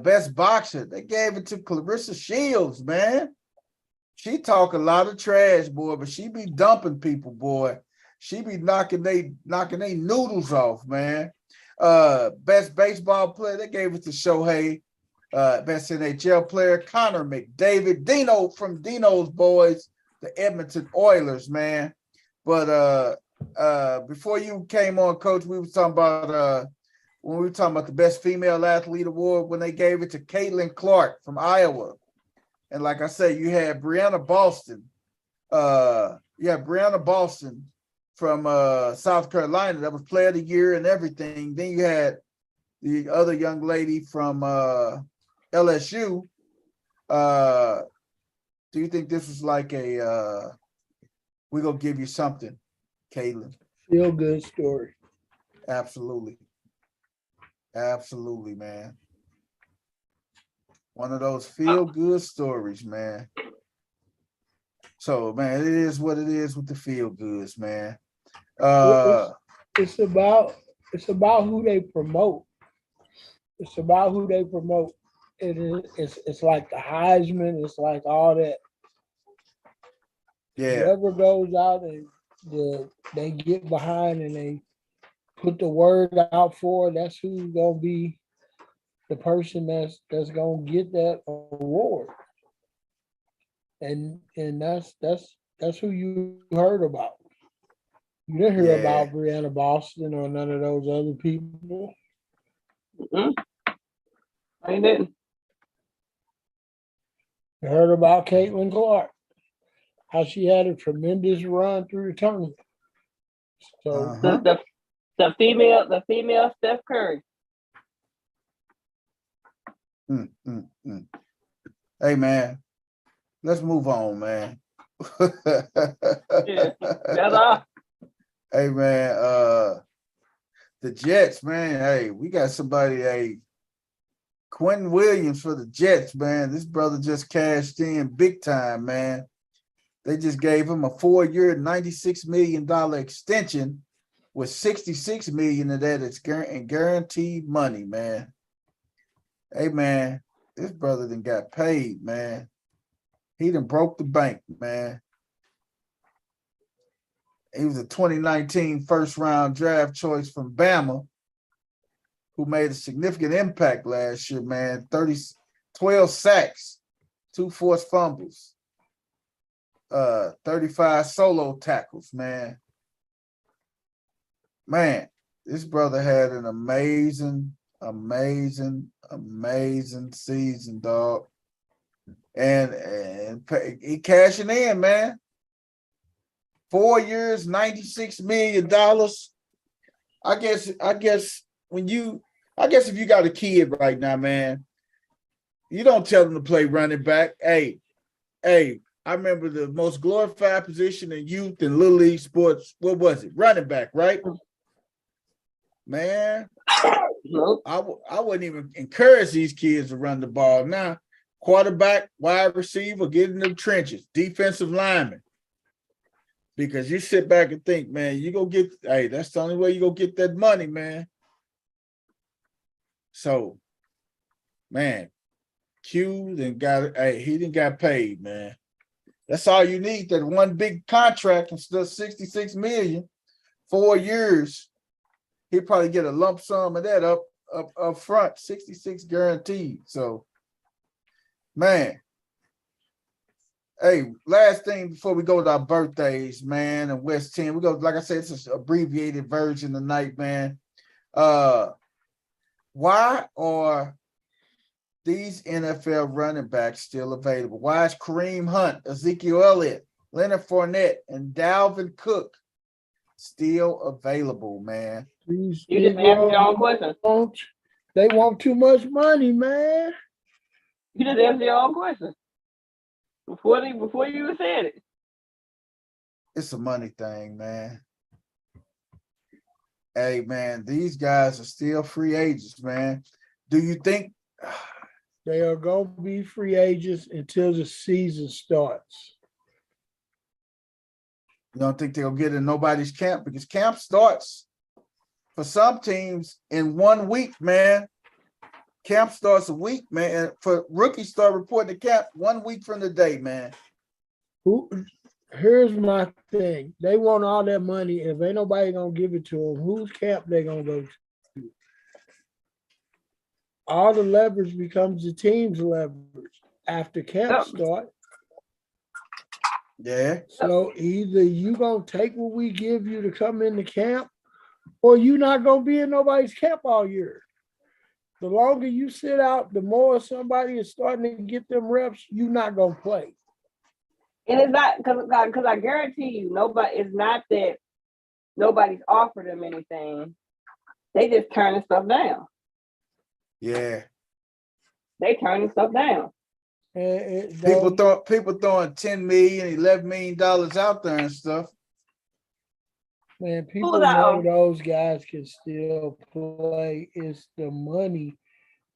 Best boxer, they gave it to Clarissa Shields, man. She talk a lot of trash, boy, but she be dumping people, boy. She be knocking they noodles off, man. Best baseball player, they gave it to Shohei. Best NHL player, Connor McDavid. Dino from Dino's boys, the Edmonton Oilers, man. But before you came on, Coach, we were talking about when we were talking about the best female athlete award when they gave it to Caitlin Clark from Iowa. And like I said, you had Brianna Boston. Brianna Boston from South Carolina that was player of the year and everything. Then you had the other young lady from LSU. Do you think this was like we're going to give you something, Caitlin? Feel good story. Absolutely. Absolutely, man. One of those feel good stories, man. So, man, it is what it is with the feel goods, man. It's about who they promote. It's about who they promote. It's like the Heisman. It's like all that. Yeah. Whoever goes out and they get behind and they put the word out for, that's who's gonna be the person that's gonna get that award. And that's who you heard about. You didn't hear about Brianna Boston or none of those other people. I didn't. You heard about Caitlin Clark, how she had a tremendous run through the tournament. So the female Steph Curry. Hey man, let's move on, man. Yeah, that's all. Hey man, the Jets, man. Hey, we got somebody, Quentin Williams for the Jets, man. This brother just cashed in big time, man. They just gave him a 4-year, $96 million extension with $66 million of that is guaranteed money, man. Hey, man, this brother done got paid, man. He done broke the bank, man. He was a 2019 first-round draft choice from Bama, who made a significant impact last year, man. 12 sacks, 2 forced fumbles. 35 solo tackles, man. Man, this brother had an amazing season, dog. And he cashing in, man. 4 years, $96 million. I guess if you got a kid right now, man, you don't tell them to play running back. Hey, I remember the most glorified position in youth and little league sports. What was it? Running back, right? Man, Nope. I wouldn't even encourage these kids to run the ball. Now, quarterback, wide receiver, get in the trenches, defensive lineman. Because you sit back and think, man, that's the only way you go get that money, man. So, man, Q then he didn't got paid, man. That's all you need. That one big contract instead of $66 million, 4 years. He'd probably get a lump sum of that up front, 66 guaranteed. So, man. Hey, last thing before we go to our birthdays, man, and West 10. We go, like I said, it's an abbreviated version tonight, man. Why are these NFL running backs still available? Why is Kareem Hunt, Ezekiel Elliott, Leonard Fournette, and Dalvin Cook still available, man? You just answered your own question. They want too much money, man. You just answered your own question. Before you even said it. It's a money thing, man. Hey, man, these guys are still free agents, man. Do you think they are going to be free agents until the season starts? You don't think they'll get in nobody's camp? Because camp starts for some teams in 1 week, man. Camp starts a week, man. For rookies start reporting to camp 1 week from the day, man. Here's my thing. They want all that money. If ain't nobody going to give it to them, whose camp they going to go to? All the leverage becomes the team's leverage after camp start. Yeah. So either you going to take what we give you to come into camp, or you not going to be in nobody's camp all year. The longer you sit out, the more somebody is starting to get them reps, you're not going to play. And it's not because I guarantee you, it's not that nobody's offered them anything. They just turning stuff down. Yeah. They turning stuff down. People throwing $10 million, $11 million out there and stuff. Man, people know those guys can still play. It's the money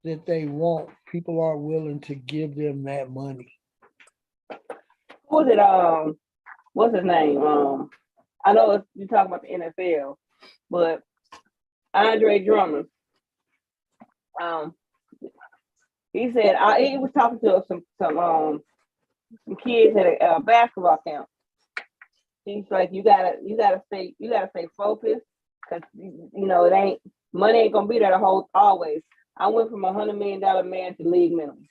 that they want. People aren't willing to give them that money. Who was it? What's his name? I know you're talking about the NFL, but Andre Drummond. He said he was talking to some kids at a basketball camp. He's like, you gotta stay focused, because it ain't money ain't gonna be there always. I went from $100 million man to league minimum.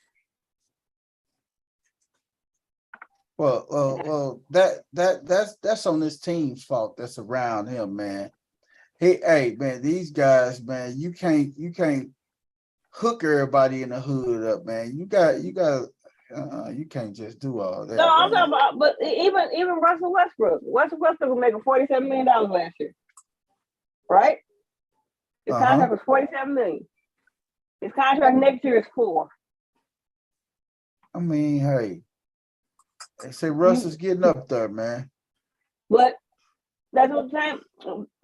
Well, that's on this team's fault. That's around him, man. Hey, man, these guys, man, you can't hook everybody in the hood up, man. You can't just do all that. No, I'm talking about, but even Russell Westbrook. Russell Westbrook was making $47 million last year, right? His contract was $47 million. His contract next year is $4 million. I mean, hey, they say Russ is getting up there, man. But that's what I'm saying.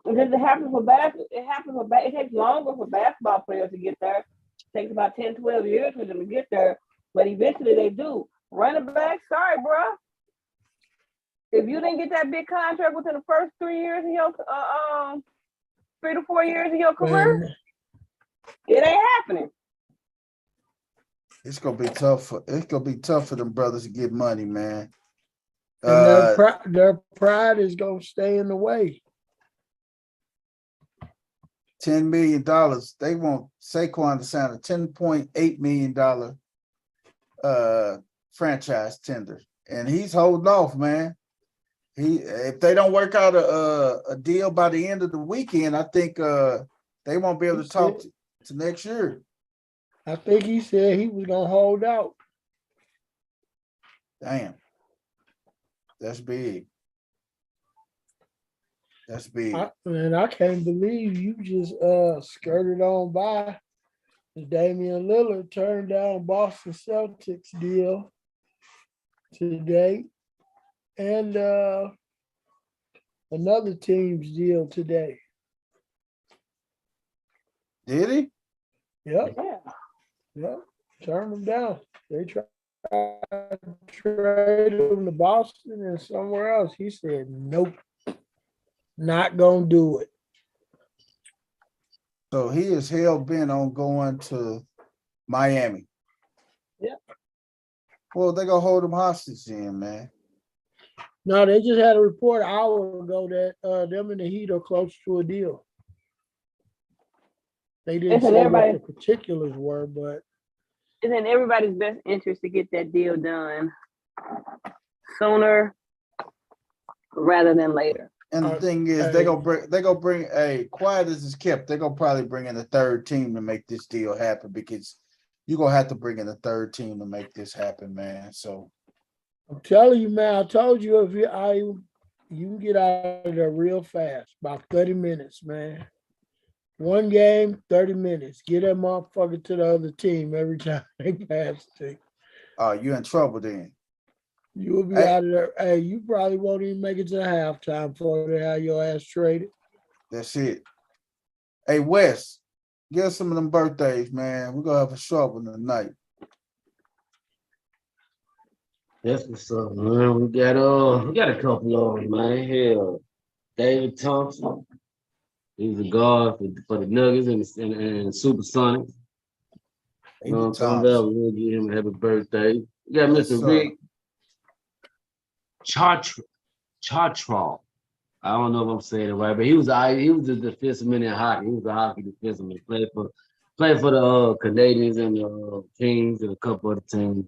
It happens for basketball. It takes longer for basketball players to get there. It takes about 10, 12 years for them to get there. But eventually they do. Running back, sorry, bro. If you didn't get that big contract within the first 3 years of your 3 to 4 years of your career, it ain't happening. It's gonna be tough for them brothers to get money, man. And their pride is gonna stay in the way. $10 million. They want Saquon to sign a $10.8 million franchise tender. and he's holding off, man. If they don't work out a deal by the end of the weekend, I think they won't be able to talk to next year. I think he said he was gonna hold out. Damn, that's big. That's big. I can't believe you just skirted on by. Damian Lillard turned down Boston Celtics deal today, and another team's deal today. Did he? Yep, Yeah. yep. Turned them down. They tried to trade him to Boston and somewhere else. He said, "Nope, not gonna do it." So he is hell bent on going to Miami. Yeah. Well, they gonna hold him hostage then, man. No, they just had a report an hour ago that them and the Heat are close to a deal. They didn't It's in say what the everybody- particulars were, but It's in everybody's best interest to get that deal done sooner rather than later. And the thing is, they gonna bring a quiet as it's kept. They're gonna probably bring in a third team to make this deal happen because you're gonna have to bring in a third team to make this happen, man. So I'm telling you, man, I told you if you can get out of there real fast, about 30 minutes, man. One game, 30 minutes. Get that motherfucker to the other team every time they pass to you. you're in trouble then. You will be Hey. out of there. Hey, you probably won't even make it to halftime before they have your ass traded. That's it. Hey, Wes, give us some of them birthdays, man. We're gonna have a short one tonight. That's what's up, man. We got a couple of them, man. Hell, David Thompson. He's a guard for the Nuggets and Supersonics. You know what I'm talking about? We'll give him a happy birthday. We got Mr. Rick Chartrell. I don't know if I'm saying it right, but he was a defenseman in hockey. He was a hockey defenseman. Played for the Canadians and the Kings and a couple other teams.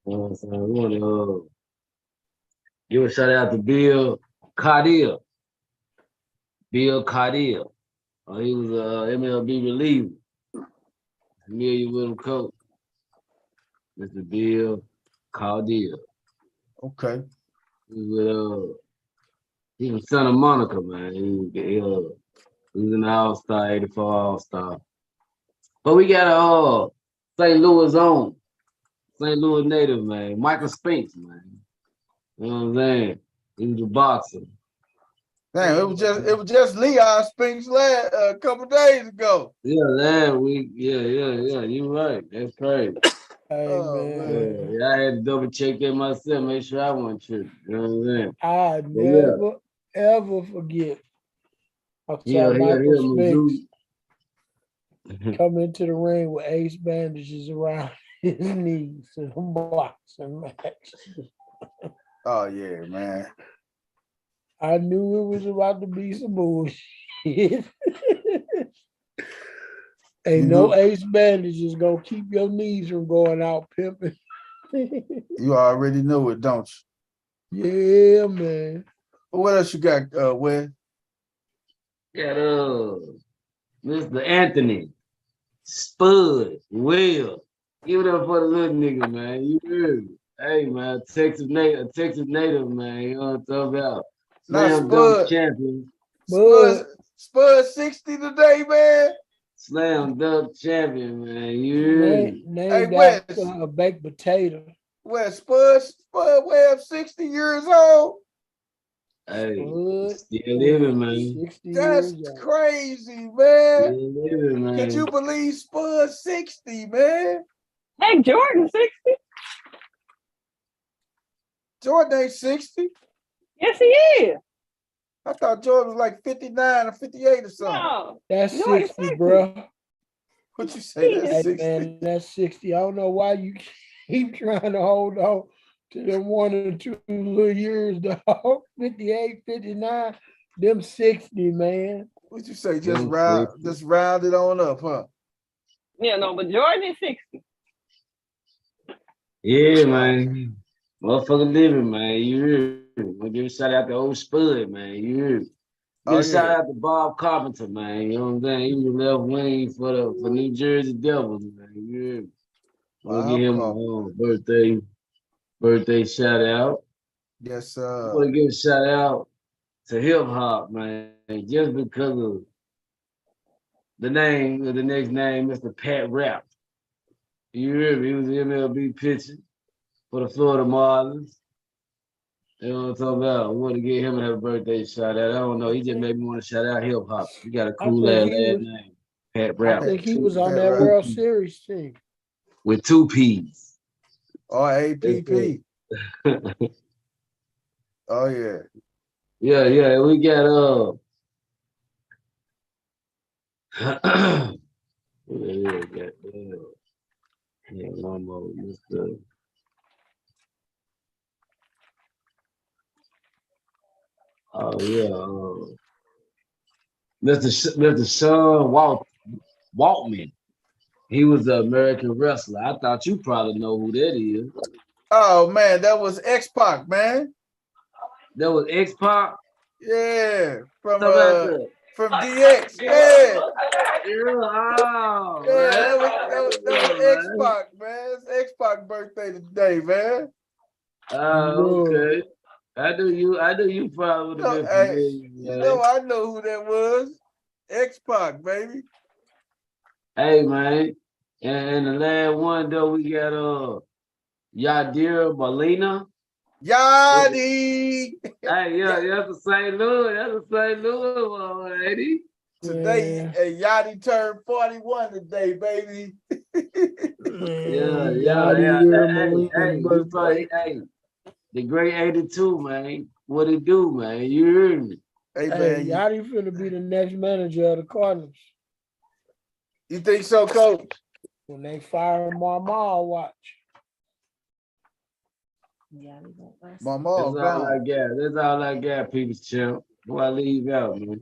You know what I'm saying? We want to give a shout out to Bill Cardill. Bill Cardill. He was a MLB reliever. Familiar with him, coach. Mr. Bill Cardill. Okay. He was Santa Monica, man. He was an All-Star, 84 All-Star. But we got a St. Louis own, St. Louis native, man. Michael Spinks, man. You know what I'm saying? He was a boxer. Damn, it was just Leon Spinks a couple days ago. Yeah, you're right. That's crazy. Hey, man. Yeah, I had to double check that myself, make sure I wasn't tripping. You know what I'm saying? I never, ever forget. I saw Michael Spinks come into the ring with ace bandages around his knees in a boxing match. Oh, yeah, man. I knew it was about to be some bullshit. Ain't no ace bandages gonna keep your knees from going out pimping. You already know it, don't you? Yeah, man. What else you got, Wes? Got Mr. Anthony Spud Will. Give it up for the little nigga, man. You heard me. Hey, man, Texas native, man. You know what I'm talking about? Slam dunk champion. Spud 60 today, man. Slam dunk champion, man. You named after a baked potato. Wes, Spud Webb 60 years old. Hey, still living, man. That's crazy, man. Still living, man. Could you believe Spud 60, man? Hey, Jordan 60. Jordan ain't 60. Yes, he is. I thought Jordan was like 59 or 58 or something. No, that's 60, bro. What you say? That's 60. Man, that's 60. I don't know why you keep trying to hold on to them 1 or 2 little years, dog. 58, 59, them 60, man. What you say? Just round it on up, huh? Yeah, no, but Jordan is 60. Yeah, man. Motherfucker living, man. You hear me? I'll give a shout out to old Spud, man. You hear me? Give Oh a shout yeah. out to Bob Carpenter, man. You know what I'm saying? He was the left wing for New Jersey Devils, man. You hear me? We'll give Bob him Carpenter. a birthday shout out. Yes, I want to give a shout out to hip hop, man, just because of the name of the next name, Mr. Pat Rap. You hear me? He was an MLB pitcher for the Florida Marlins. You know what I'm talking about? I want to give him a birthday shout out. I don't know. He just made me want to shout out hip hop. He got a I cool think ass he last was. name. Pat I Rap. think he Two, was on Pat that Rap. World Series team. with 2 P's. That's RAPP. it. Oh yeah. Yeah. We got yeah, one more. Oh yeah, Mr. Sean Waltman. He was an American wrestler. I thought you probably know who that is. Oh man, that was X-Pac, man. That was X Pac. Yeah, How about that? from DX. Yeah, Oh, yeah, man. that was Man. X-Pac, man. It's X-Pac birthday today, man. Bro, Okay. I knew you probably would have No, been hey, familiar, you man. know I know who that was. X-Pac, baby. Hey, man. And the last one though, we got Yadira Molina. Yachty. Hey, yeah, Yeah. that's the St. Louis. That's the St. Louis, lady. Today, man, Yachty turned 41 today, baby. Yeah, man, yeah. Yadier Hey, Molina's you birthday. probably, the great 82, man. What it do, man? You hear me? Hey Hey, man, Yachty finna be the next manager of the Cardinals you think so, Coach? when they fire Marmal. Watch. My That's mom all I gone. got. That's all I got, people's champ. Who I leave out, man.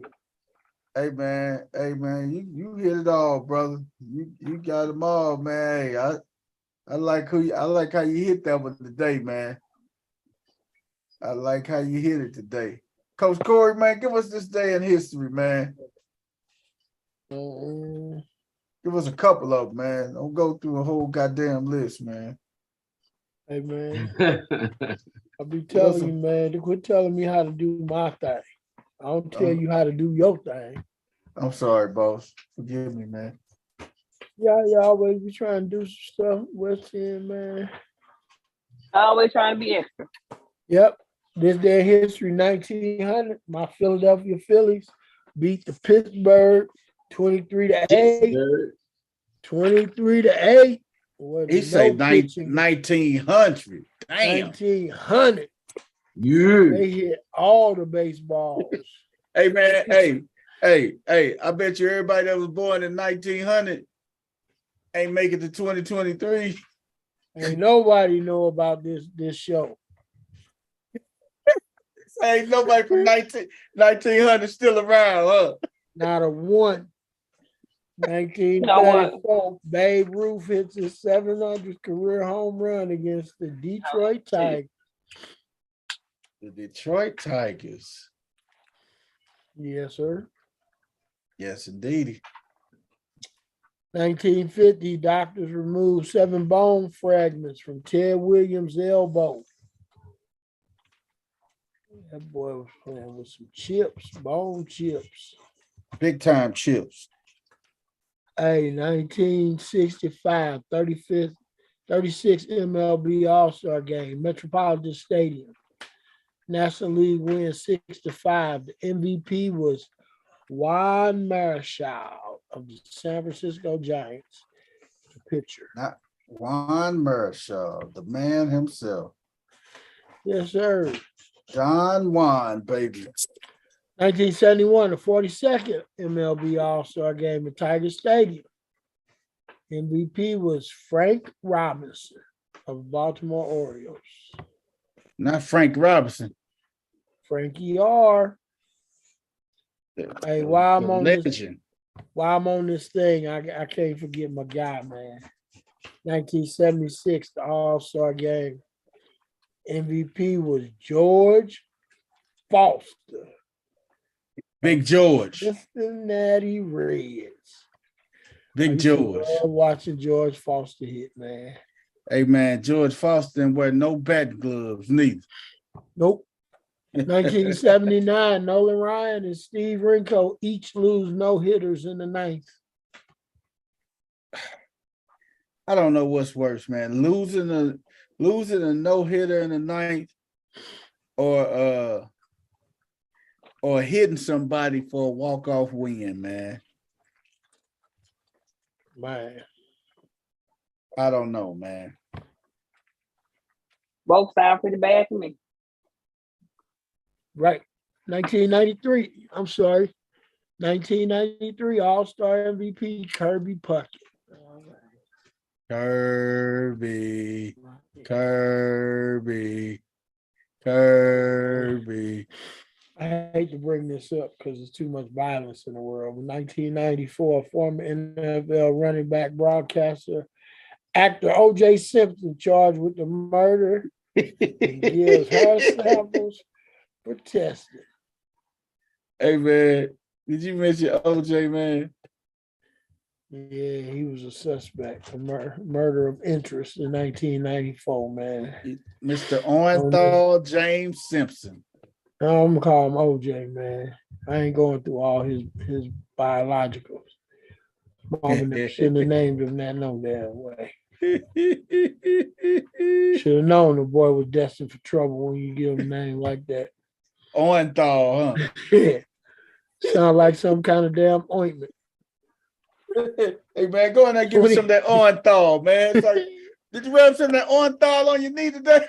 Hey man, you hit it all, brother. You got them all, man. Hey, I like how you hit that one today, man. I like how you hit it today. Coach Corey, man, give us this day in history, man. Mm, Give us a couple of them, man. Don't go through a whole goddamn list, man. Hey man, Hey, I be Give us telling you, some. man, to quit telling me how to do my thing. I don't tell you how to do your thing. I'm sorry, boss. Forgive me, man. Yeah, you always be trying to do some stuff. West End, man. Always trying to be extra. Yep. This day in history, 1900, my Philadelphia Phillies beat the Pittsburgh 23 to 8. Pittsburgh. 23 to 8. He Wasn't say no pitching. 1900. Damn. 1900. Yeah. They hit all the baseballs. Hey man, hey, I bet you everybody that was born in 1900 ain't make it to 2023. Ain't nobody know about this show. Ain't nobody from 1900 still around, huh? Not a one. No one. 1934, Babe Ruth hits his 700th career home run against the Detroit Tigers. The Detroit Tigers. Yes, sir. Yes, indeed. 1950, doctors removed 7 bone fragments from Ted Williams' elbow. That boy was playing with some chips, bone chips. Big time chips. Hey, 1965, 35th, 36 MLB All-Star game, Metropolitan Stadium. National League wins 6-5. The MVP was Juan Marichal of the San Francisco Giants, the pitcher. Not Juan Marichal, the man himself. Yes, sir. Don Juan, baby. 1971, the 42nd MLB All-Star game at Tiger Stadium. MVP was Frank Robinson of Baltimore Orioles. Not Frank Robinson. Frankie R. Hey, while I'm on this thing, I can't forget my guy, man. 1976, the All-Star game. MVP was George Foster, Big George. Cincinnati Reds. I Big used to George. love watching George Foster hit, man. Hey man, George Foster didn't wear no bat gloves neither. Nope. 1979, Nolan Ryan and Steve Rinko each lose no hitters in the ninth. I don't know what's worse, man. Losing a no hitter in the ninth, or hitting somebody for a walk off win, man. Man, I don't know, man. Both sound pretty bad to me. right. 1993. I'm sorry. 1993 All-Star MVP Kirby Puckett. Kirby. I hate to bring this up because there's too much violence in the world. In 1994, former NFL running back, broadcaster, actor O.J. Simpson charged with the murder and gives hair samples for testing. Hey man, did you mention OJ, man? Yeah, he was a suspect for murder of interest in 1994, man. Mr. Orenthal James Simpson. I'm gonna call him OJ, man. I ain't going through all his biologicals. Mama never shouldn't have named him that no damn way. Should have known the boy was destined for trouble when you give him a name like that. Orenthal, huh? Yeah. Sound like some kind of damn ointment. Hey man, go in there and give me some of that Orenthal, man. It's like, did you rub some of that Orenthal on your knee today?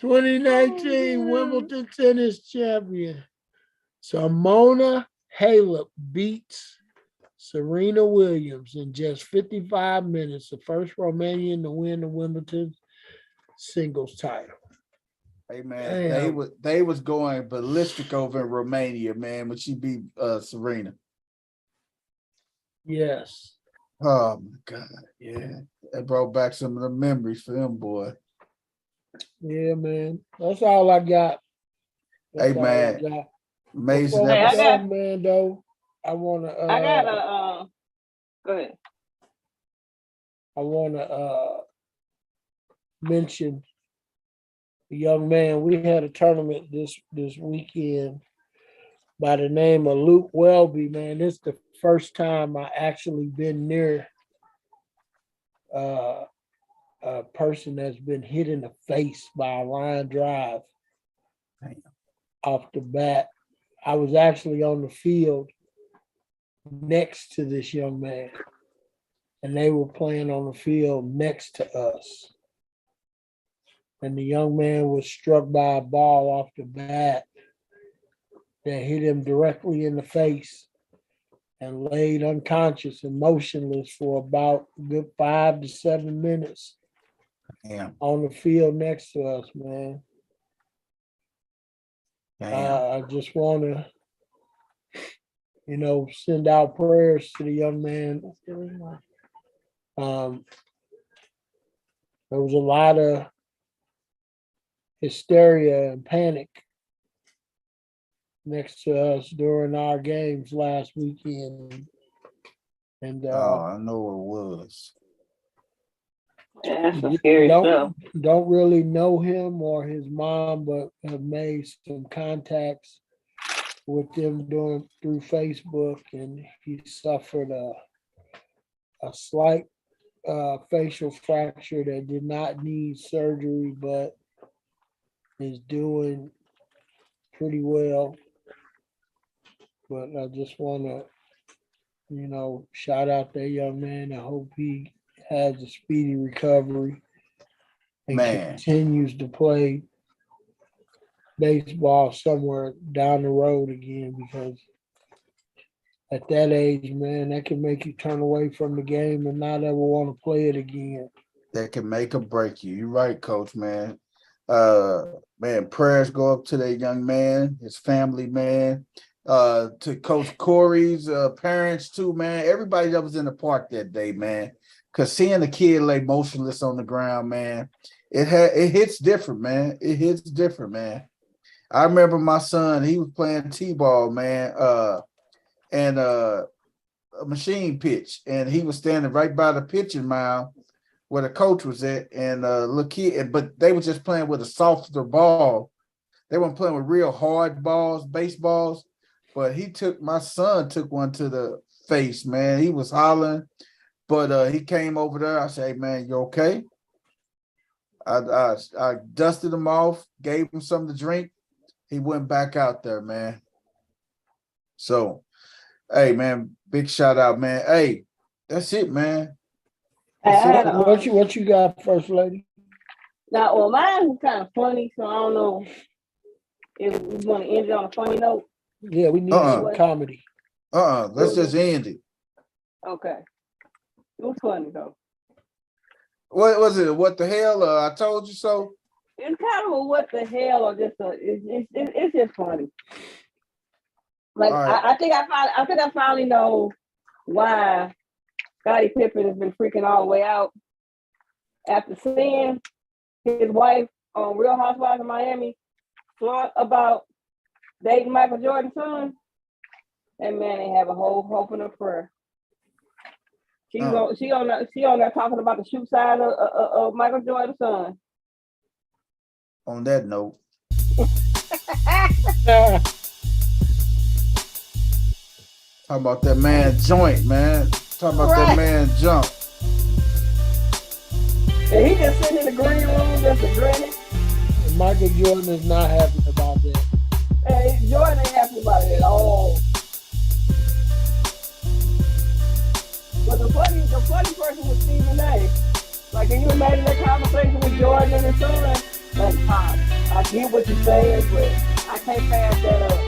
2019 Wimbledon tennis champion Simona Halep beats Serena Williams in just 55 minutes, the first Romanian to win the Wimbledon singles title. Hey man, they was going ballistic over in Romania, man, when she beat Serena. Yes. Oh my God, yeah. That brought back some of the memories for them, boy. Yeah, man. That's all I got. Hey man, amazing. Before we go, man, though, I wanna go ahead. I wanna mention a young man. We had a tournament this weekend by the name of Luke Welby, man. This is the first time I actually been near a person that's been hit in the face by a line drive. Damn. Off the bat. I was actually on the field next to this young man, and they were playing on the field next to us. And the young man was struck by a ball off the bat that hit him directly in the face and laid unconscious and motionless for about a good 5 to 7 minutes. Damn. On the field next to us, man. I just want to, send out prayers to the young man. There was a lot of hysteria and panic next to us during our games last weekend. And I know it was. Yeah, that's some scary stuff. Don't really know him or his mom, but have made some contacts with them through Facebook, and he suffered a slight facial fracture that did not need surgery, but is doing pretty well. But I just want to, shout out that young man. I hope he has a speedy recovery and continues to play baseball somewhere down the road again, because at that age, man, that can make you turn away from the game and not ever want to play it again. That can make or break you. You're right, Coach, man. Man, prayers go up to that young man, his family, man. To Coach Corey's parents too, man. Everybody that was in the park that day, man. Cause seeing the kid lay motionless on the ground, man, it hits different, man. It hits different, man. I remember my son, he was playing T-ball, man, and a machine pitch, and he was standing right by the pitching mound where the coach was at, and little kid, but they were just playing with a softer ball. They weren't playing with real hard balls, baseballs, but my son took one to the face, man. He was hollering. But he came over there. I said, hey, man, you okay? I dusted him off, gave him something to drink. He went back out there, man. So, hey, man, big shout out, man. Hey, that's it, man. What you got, First Lady? Now, well, mine was kind of funny, so I don't know if we want to end it on a funny note. Yeah, we need some comedy. Let's just end it. Okay. It was funny though. What was it? What the hell? I told you so. It's kind of a what the hell, or just it's just funny. Like right. I think I finally know why Scottie Pippen has been freaking all the way out after seeing his wife on Real Housewives of Miami flaunt about dating Michael Jordan's son. And man, they have a whole hope and a prayer. She on there talking about the shoe size of Michael Jordan's son. On that note. Talking about that man joint, man. Talking about that man jump. And he just sitting in the green room just grinning. And Michael Jordan is not happy about that. Hey, Jordan ain't happy about it at all. But the funny person was Stephen A. Like, can you imagine that conversation with Jordan and his son? Like, Pop, I get what you're saying, but I can't pass that up.